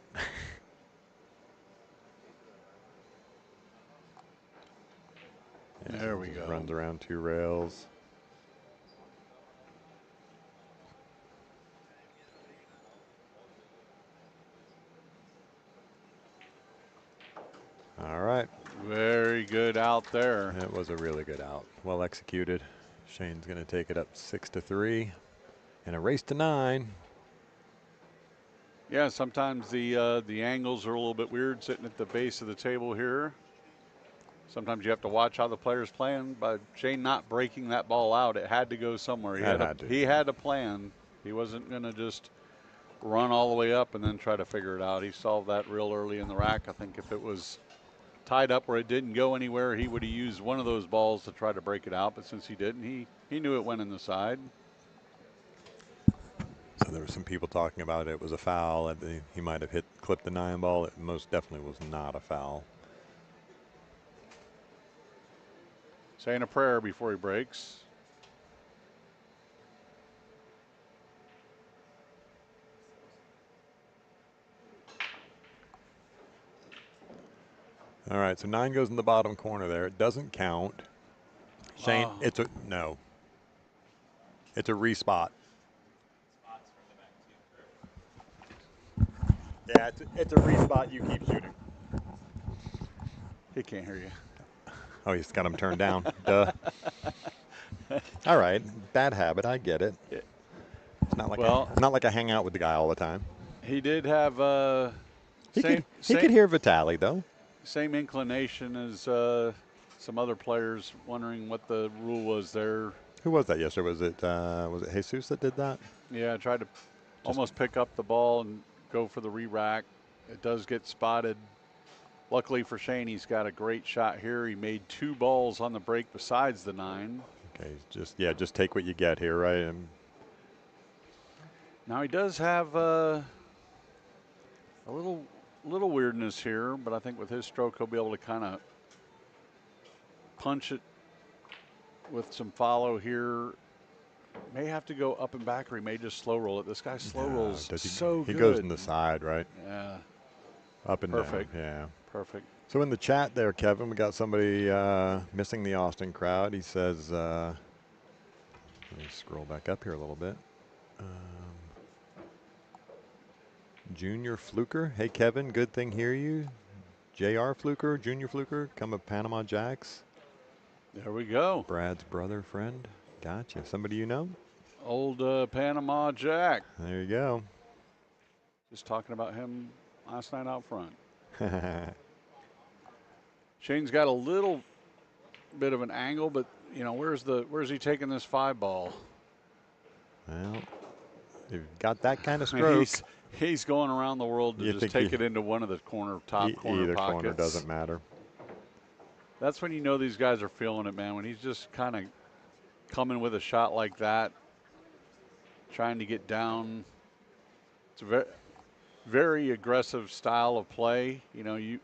There we go. Runs around 2 rails. All right. Very good out there. It was a really good out. Well executed. Shane's going to take it up 6-3 in a race to 9. Yeah, sometimes the angles are a little bit weird sitting at the base of the table here. Sometimes you have to watch how the player's playing. But Shane not breaking that ball out, it had to go somewhere. He had a plan. He wasn't going to just run all the way up and then try to figure it out. He solved that real early in the rack. I think if it was tied up where it didn't go anywhere, he would have used one of those balls to try to break it out. But since he didn't, he knew it went in the side. So there were some people talking about it was a foul. He might have clipped the 9 ball. It most definitely was not a foul. Saying a prayer before he breaks. All right, so 9 goes in the bottom corner there. It doesn't count. Shane, it's a respot. Yeah, it's a respot. You keep shooting. He can't hear you. Oh, he's got him turned down. Duh. All right, bad habit. I get it. It's not like I hang out with the guy all the time. He did have he could hear Vitali though. Same inclination as some other players, wondering what the rule was there. Who was that yesterday? Was it Jesus that did that? Yeah, tried to almost pick up the ball and go for the re-rack. It does get spotted. Luckily for Shane, he's got a great shot here. He made 2 balls on the break besides the 9. Okay, just take what you get here, right? Now he does have a little weirdness here, but I think with his stroke he'll be able to kind of punch it with some follow here. May have to go up and back, or he may just slow roll it. This guy slow rolls so good. He goes in the side, right? Yeah. Up and Perfect. down. Yeah. Perfect. So in the chat there, Kevin, we got somebody missing the Austin crowd. He says, let me scroll back up here a little bit. Junior Fluker. Hey, Kevin, good thing hear you. J.R. Fluker, Junior Fluker, come of Panama Jacks. There we go. Brad's brother, friend. Gotcha. Somebody you know? Old Panama Jack. There you go. Just talking about him last night out front. Shane's got a little bit of an angle, but you know, where's he taking this 5 ball? Well, you've got that kind of stroke. He's going around the world to just take it into one of the top corner pockets. Either corner doesn't matter. That's when you know these guys are feeling it, man. When he's just kind of coming with a shot like that, trying to get down. It's a very, very aggressive style of play. You know,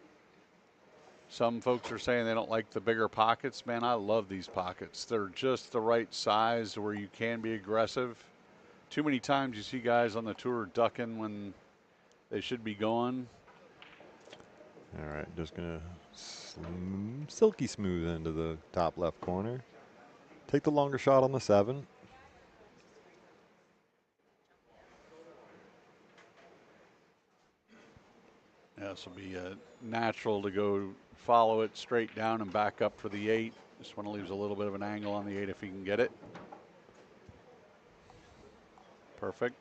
some folks are saying they don't like the bigger pockets. Man, I love these pockets. They're just the right size where you can be aggressive. Too many times you see guys on the tour ducking when they should be going. All right, just going to silky smooth into the top left corner. Take the longer shot on the 7. Yeah, this will be natural to go follow it straight down and back up for the 8. This one leaves a little bit of an angle on the 8 if he can get it. Perfect.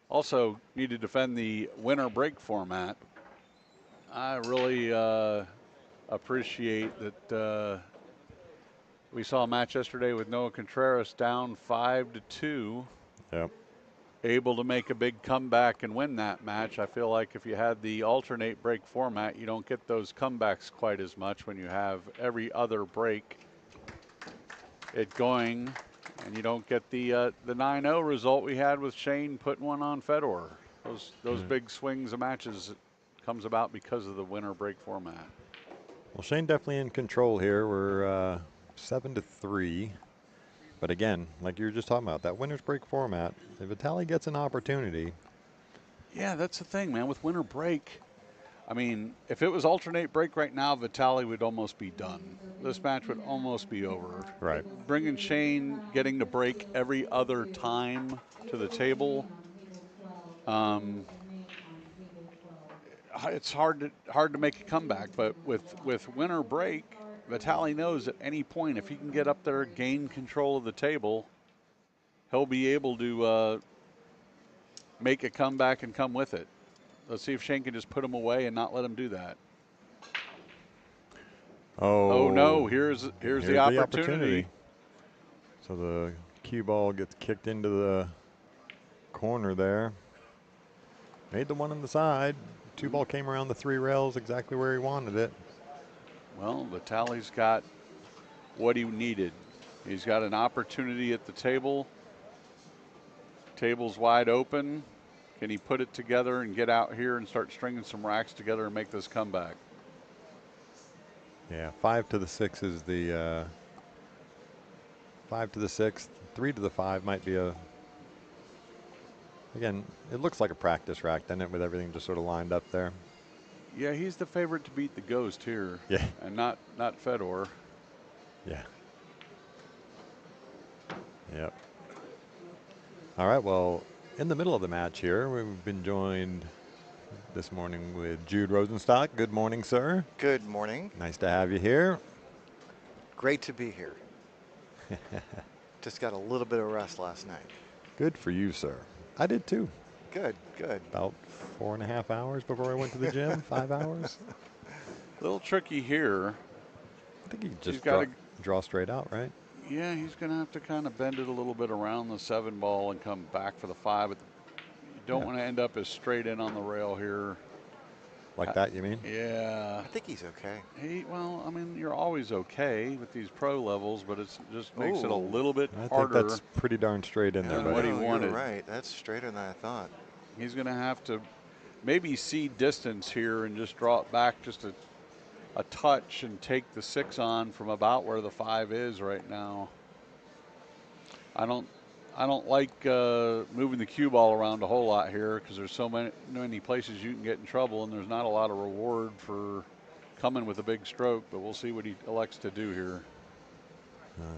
Also, need to defend the winner break format. I really appreciate that we saw a match yesterday with Noah Contreras down 5-2. Yep. Able to make a big comeback and win that match. I feel like if you had the alternate break format, you don't get those comebacks quite as much when you have every other break it going. And you don't get the 9-0 result we had with Shane putting one on Fedor. Those big swings of matches comes about because of the winner break format. Well, Shane definitely in control here. We're 7-3. But again, like you were just talking about, that winner's break format, if Vitali gets an opportunity. Yeah, that's the thing, man. With winner break, I mean, if it was alternate break right now, Vitali would almost be done. This match would almost be over. Right. Bringing Shane, getting to break every other time to the table. It's hard to make a comeback, but with winner break, Vitali knows at any point if he can get up there, gain control of the table, he'll be able to make a comeback and come with it. Let's see if Shane can just put him away and not let him do that. Oh no, here's the opportunity. So the cue ball gets kicked into the corner there. Made the one on the side. 2 ball came around the 3 rails exactly where he wanted it. Well, Vitali's got what he needed. He's got an opportunity at the table. Table's wide open. Can he put it together and get out here and start stringing some racks together and make this comeback? Yeah, 5 to the 6 is the 5 to the 6, 3 to the 5 might be a. Again, it looks like a practice rack, doesn't it, with everything just sort of lined up there. Yeah, he's the favorite to beat the Ghost here. Yeah. And not Fedor. Yeah. Yep. All right, well, in the middle of the match here, we've been joined this morning with Jude Rosenstock. Good morning, sir. Good morning. Nice to have you here. Great to be here. Just got a little bit of rest last night. Good for you, sir. I did too. Good, good. About 4.5 hours before I went to the gym, 5 hours. A little tricky here. I think he just draw straight out, right? Yeah, he's going to have to kind of bend it a little bit around the 7 ball and come back for the 5. But you don't want to end up as straight in on the rail here. Like that, you mean? Yeah. I think he's okay. Well, I mean, you're always okay with these pro levels, but it just makes it a little bit harder. I think that's pretty darn straight in there. What he wanted. You're right. That's straighter than I thought. He's going to have to maybe see distance here and just draw it back just a a touch and take the 6 on from about where the 5 is right now. I don't like moving the cue ball around a whole lot here because there's so many places you can get in trouble, and there's not a lot of reward for coming with a big stroke. But we'll see what he elects to do here.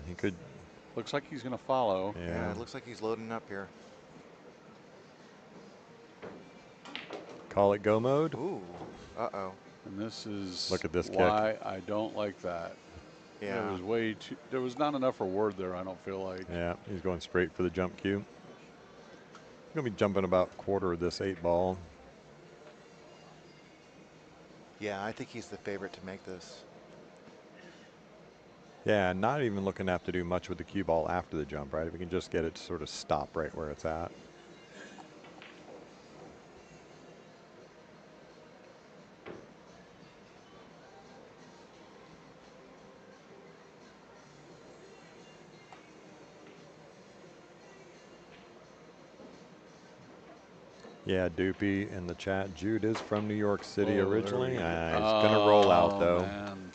He could. Looks like he's going to follow. Yeah, it looks like he's loading up here. Call it go mode. Ooh, uh-oh. And this is look at this why kick. I don't like that. Yeah. There was not enough reward there, I don't feel like. Yeah, he's going straight for the jump cue. He's going to be jumping about a quarter of this 8 ball. Yeah, I think he's the favorite to make this. Yeah, not even looking to have to do much with the cue ball after the jump, right? If we can just get it to sort of stop right where it's at. Yeah, Doopy in the chat. Jude is from New York City originally. He's going to roll out, though. Man.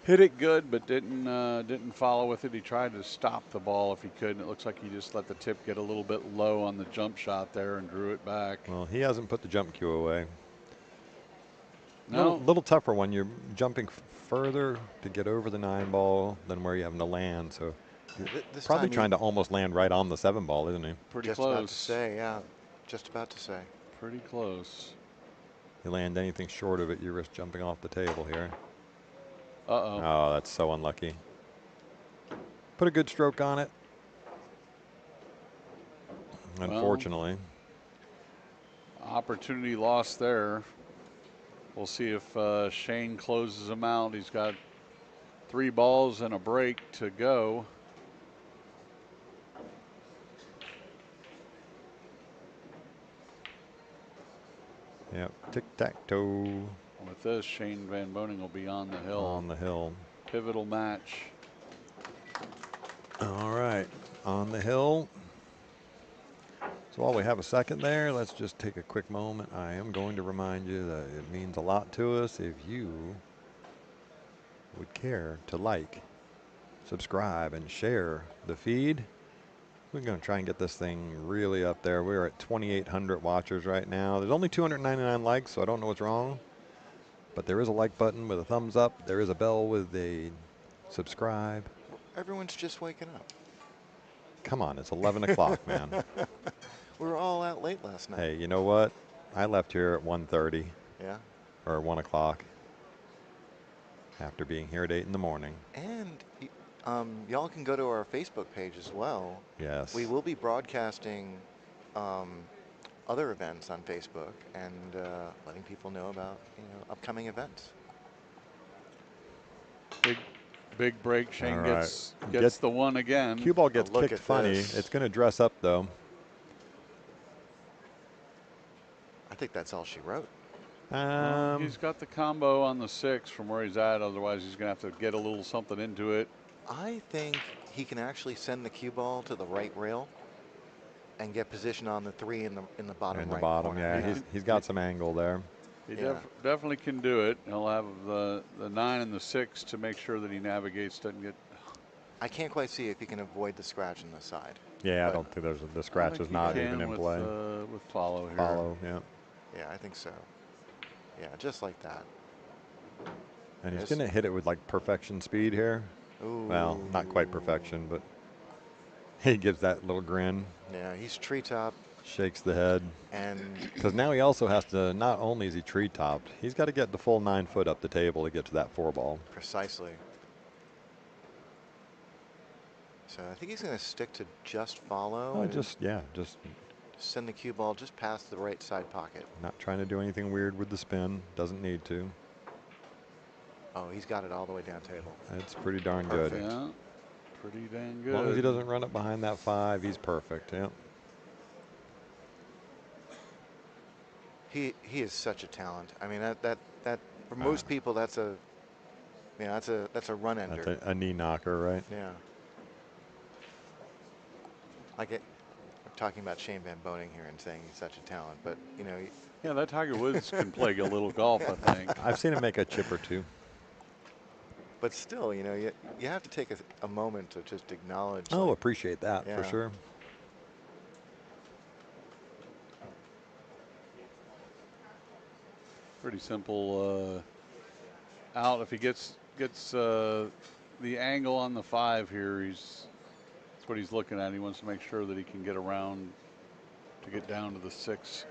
Hit it good, but didn't follow with it. He tried to stop the ball if he could, and it looks like he just let the tip get a little bit low on the jump shot there and drew it back. Well, he hasn't put the jump cue away. No. Little tougher when you're jumping further to get over the 9 ball than where you having to land. So This probably time trying to almost land right on the 7 ball, isn't he? Pretty just close. About to say, yeah. Just about to say. Pretty close. You land anything short of it, you risk jumping off the table here. Uh-oh. Oh, that's so unlucky. Put a good stroke on it. Unfortunately. Well, opportunity lost there. We'll see if Shane closes him out. He's got 3 balls and a break to go. Yep, tic-tac-toe. With this, Shane Van Boening will be on the hill. On the hill. Pivotal match. All right, on the hill. So while we have a second there, let's just take a quick moment. I am going to remind you that it means a lot to us if you would care to like, subscribe, and share the feed. We're going to try and get this thing really up there. We're at 2,800 watchers right now. There's only 299 likes, so I don't know what's wrong. But there is a like button with a thumbs up. There is a bell with a subscribe. Everyone's just waking up. Come on, it's 11 o'clock, man. We were all out late last night. Hey, you know what? I left here at 1:30. Yeah. Or 1 o'clock. After being here at 8 in the morning. And y'all can go to our Facebook page as well. Yes. We will be broadcasting other events on Facebook and letting people know about upcoming events. Big break. Shane All gets the one again. Cue ball gets look kicked at funny. this. It's going to dress up, though. I think that's all she wrote. Well, he's got the combo on the 6 from where he's at. Otherwise, he's going to have to get a little something into it. I think he can actually send the cue ball to the right rail and get position on the 3 in the bottom right corner. Yeah. He's got some angle there. He definitely can do it. He'll have the 9 and the 6 to make sure that he navigates, doesn't get. I can't quite see if he can avoid the scratch on the side. Yeah, I don't think the scratch is not even in play. With follow here. Follow, yeah. Yeah, I think so. Yeah, just like that. And he's going to hit it with like perfection speed here. Ooh. Well, not quite perfection, but he gives that little grin. Yeah, he's treetop. Shakes the head. And because now he also has to, not only is he tree-topped, he's got to get the full 9 foot up the table to get to that 4 ball. Precisely. So I think he's going to stick to just follow. Oh, just send the cue ball just past the right side pocket. Not trying to do anything weird with the spin. Doesn't need to. Oh, he's got it all the way down table. It's pretty darn Perfect. good. Yeah, pretty dang good. As long as he doesn't run it behind that 5, he's perfect. Yeah. He is such a talent. I mean that for most people that's a that's a run ender. That's a knee knocker, right? Yeah. I'm talking about Shane Van Boening here and saying he's such a talent, but Yeah, that Tiger Woods can play a little golf, I think. I've seen him make a chip or two. But still, you know, you have to take a moment to just acknowledge. Oh, like, appreciate that for yeah. sure. Pretty simple out. If he gets the angle on the 5 here, that's what he's looking at. He wants to make sure that he can get around to get down to the 6.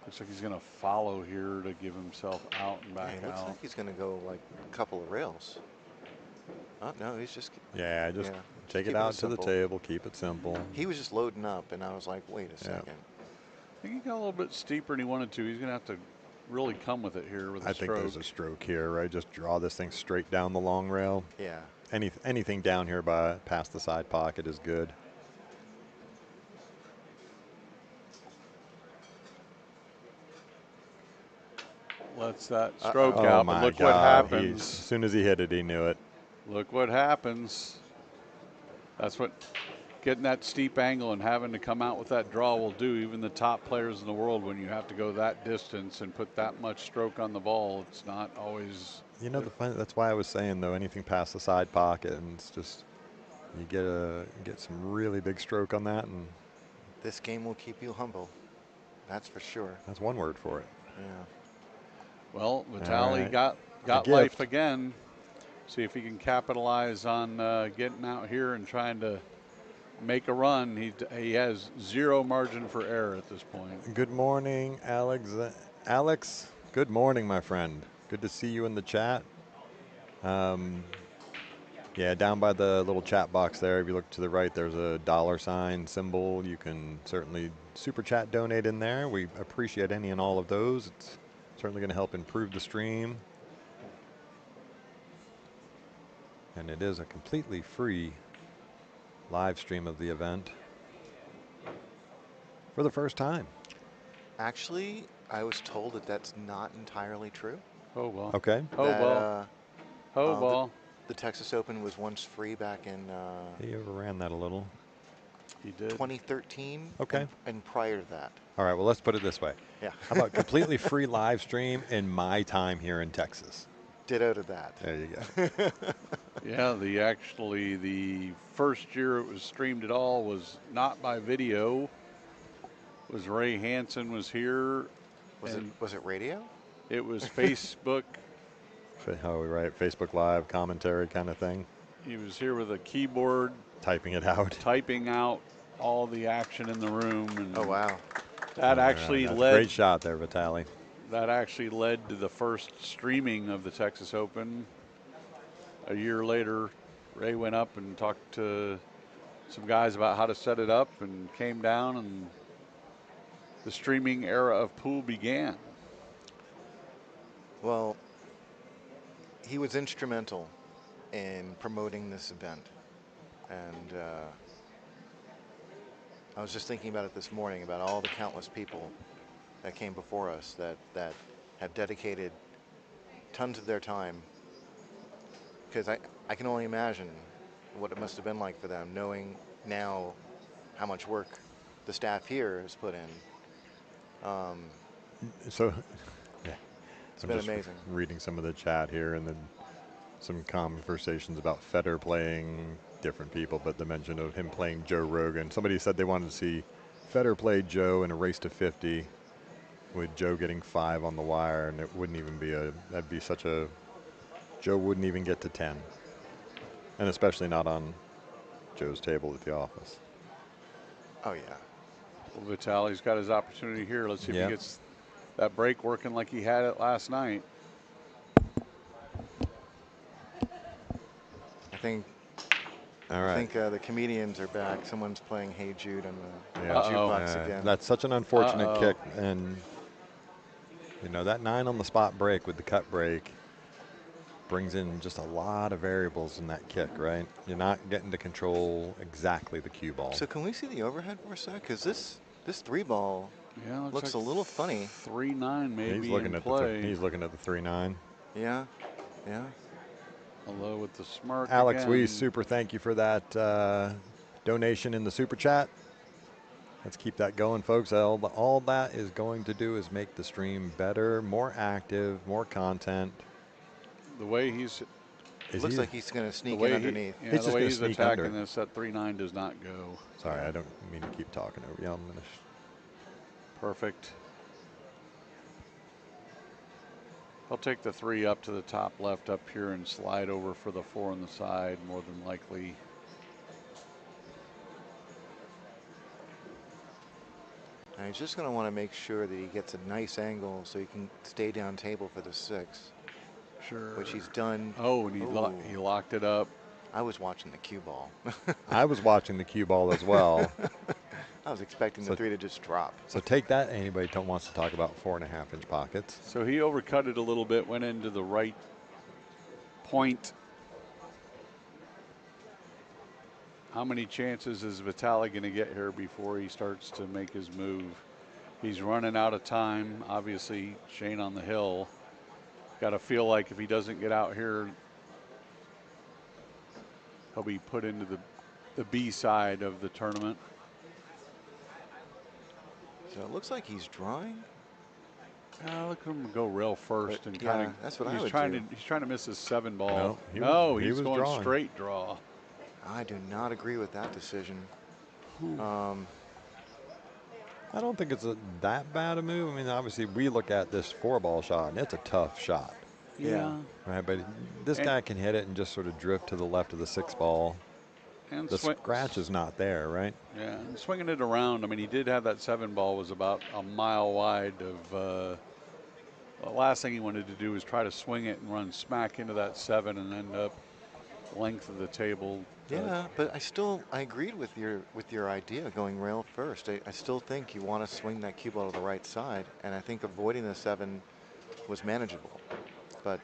Looks like he's going to follow here to give himself out and back Looks out. like he's going to go like a couple of rails. Oh, no, he's just. Yeah, just take it keeping out to the simple. table, keep it simple. He was just loading up, and I was like, wait a second. I think he got a little bit steeper than he wanted to. He's going to have to really come with it here with a I stroke. think there's a stroke here, right? Just draw this thing straight down the long rail. Yeah. Anything down here past the side pocket is good. Lets that stroke out, Oh but my look God. what happens. As soon as he hit it, he knew it. Look what happens. That's what getting that steep angle and having to come out with that draw will do. Even the top players in the world, when you have to go that distance and put that much stroke on the ball, it's not always. You know, that's why I was saying, though, anything past the side pocket, and it's just, you get some really big stroke on that, and This game will keep you humble. That's for sure. that's one word for it. Yeah. Well, Vitali got life again. See if he can capitalize on getting out here and trying to make a run. He has 0 margin for error at this point. Good morning, Alex. Alex, good morning, my friend. Good to see you in the chat. Yeah, down by the little chat box there, if you look to the right, there's a $ symbol. You can certainly super chat donate in there. We appreciate any and all of those. It's certainly going to help improve the stream. And it is a completely free live stream of the event for the first time. Actually, I was told that that's not entirely true. Oh, well. Okay. Oh, ball. The Texas Open was once free back in He overran that a little. He did. 2013. Okay. And prior to that. All right, well, let's put it this way. Yeah. How about completely free live stream in my time here in Texas? Ditto to that. There you go. Yeah, the first year it was streamed at all was not by video. Was Ray Hansen was here. Was it radio? It was Facebook. Oh, right, Facebook Live commentary kind of thing. He was here with a keyboard, typing it out, typing out all the action in the room. And oh wow! That actually that's led. A great shot there, Vitali. That actually led to the first streaming of the Texas Open. A year later, Ray went up and talked to some guys about how to set it up and came down, and the streaming era of pool began. Well, he was instrumental in promoting this event. And I was just thinking about it this morning, about all the countless people that came before us that have dedicated tons of their time. Because I can only imagine what it must have been like for them, knowing now how much work the staff here has put in. So, yeah. It's been amazing. Reading some of the chat here, and then some conversations about Federer playing different people, but the mention of him playing Joe Rogan. Somebody said they wanted to see Federer play Joe in a race to 50 with Joe getting 5 on the wire, and it wouldn't even be that'd be such a, Joe wouldn't even get to 10. And especially not on Joe's table at the office. Oh, yeah. Well, Vitali's got his opportunity here. Let's see if he gets that break working like he had it last night. I think the comedians are back. Someone's playing Hey Jude on the jukebox again. That's such an unfortunate kick. And, you know, that 9 on the spot break with the cut break brings in just a lot of variables in that kick, right? You're not getting to control exactly the cue ball. So can we see the overhead for a sec? Because this 3-ball looks like a little funny. 3-9 maybe he's looking in at play. He's looking at the 3-9. Yeah. Hello with the smirk. Alex, again. we super thank you for that donation in the super chat. Let's keep that going, folks. All that is going to do is make the stream better, more active, more content. the way he's Looks like he's going to the sneak in way underneath. yeah, He's the just way gonna he's sneak attacking under. this, that 3-9 does not go. Sorry, I don't mean to keep talking over you. I'm gonna. Perfect. I'll take the 3 up to the top left up here and slide over for the 4 on the side, more than likely. And he's just going to want to make sure that he gets a nice angle so he can stay down table for the 6. Sure. Which he's done. Oh, and he locked it up. I was watching the cue ball. I was watching the cue ball as well. I was expecting the 3 to just drop. So take that. Anybody wants to talk about 4.5-inch pockets. So he overcut it a little bit, went into the right point. How many chances is Vitali going to get here before he starts to make his move? He's running out of time. Obviously, Shane on the hill. Got to feel like if he doesn't get out here, he'll be put into the B side of the tournament. So it looks like he's drawing. Look at him go rail first and yeah, kind of. that's what I would do. He's trying to miss his 7 ball. No, he he's was going drawing. straight draw. I do not agree with that decision. I don't think it's that bad a move. I mean, obviously, we look at this 4-ball shot, and it's a tough shot. Yeah. Right, but this guy can hit it and just sort of drift to the left of the 6 ball. And the scratch is not there, right? Yeah, and swinging it around. I mean, he did have that 7 ball was about a mile wide of. The last thing he wanted to do was try to swing it and run smack into that 7 and end up length of the table. Yeah, but I agreed with your idea going rail first. I still think you want to swing that cue ball to the right side, and I think avoiding the 7 was manageable. But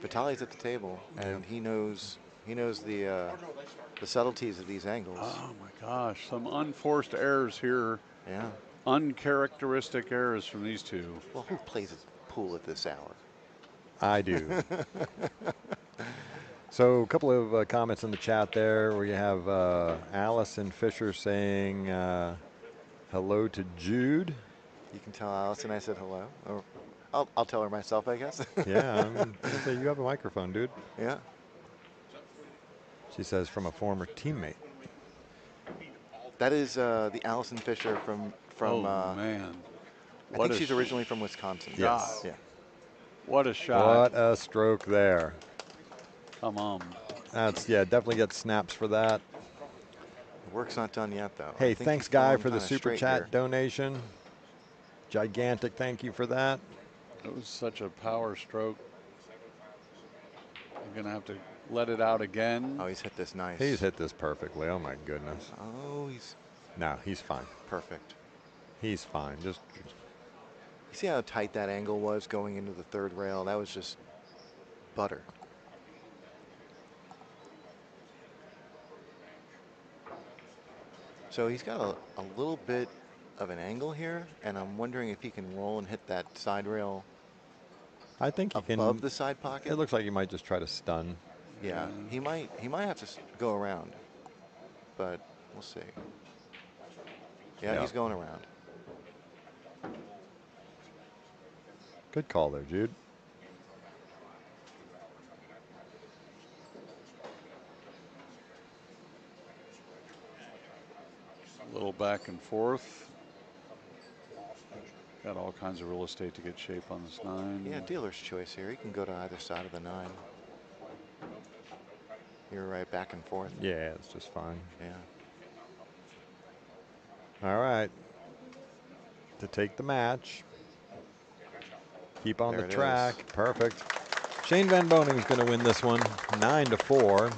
Vitali's at the table, and he knows the subtleties of these angles. Oh my gosh, some unforced errors here. Yeah. Uncharacteristic errors from these two. Well, who plays pool at this hour? I do. So a couple of comments in the chat there. We have Allison Fisher saying hello to Jude. You can tell Allison I said hello. Or I'll tell her myself, I guess. Yeah, I'm gonna say you have a microphone, dude. Yeah. She says from a former teammate. That is the Allison Fisher from. Oh man. I think she's originally from Wisconsin. Yes. Yeah. What a shot. What a stroke there. Come on. Definitely get snaps for that. The work's not done yet, though. Hey, thanks, Guy, for the super chat donation. Gigantic thank you for that. It was such a power stroke. You're going to have to let it out again. Oh, he's hit this nice. He's hit this perfectly. Oh, my goodness. Oh, he's. No, he's fine. Perfect. He's fine. Just. You see how tight that angle was going into the 3rd rail? That was just butter. So he's got a little bit of an angle here, and I'm wondering if he can roll and hit that side rail. I think he can. Above the side pocket. It looks like he might just try to stun. Yeah, he might have to go around, but we'll see. Yeah, he's going around. Good call there, Jude. A little back and forth. Got all kinds of real estate to get shape on this 9. Yeah, dealer's choice here. He can go to either side of the 9. You're right, back and forth. Yeah, it's just fine. Yeah. All right. To take the match. Keep on the track. Perfect. Shane Van Boening is going to win this one, 9-4.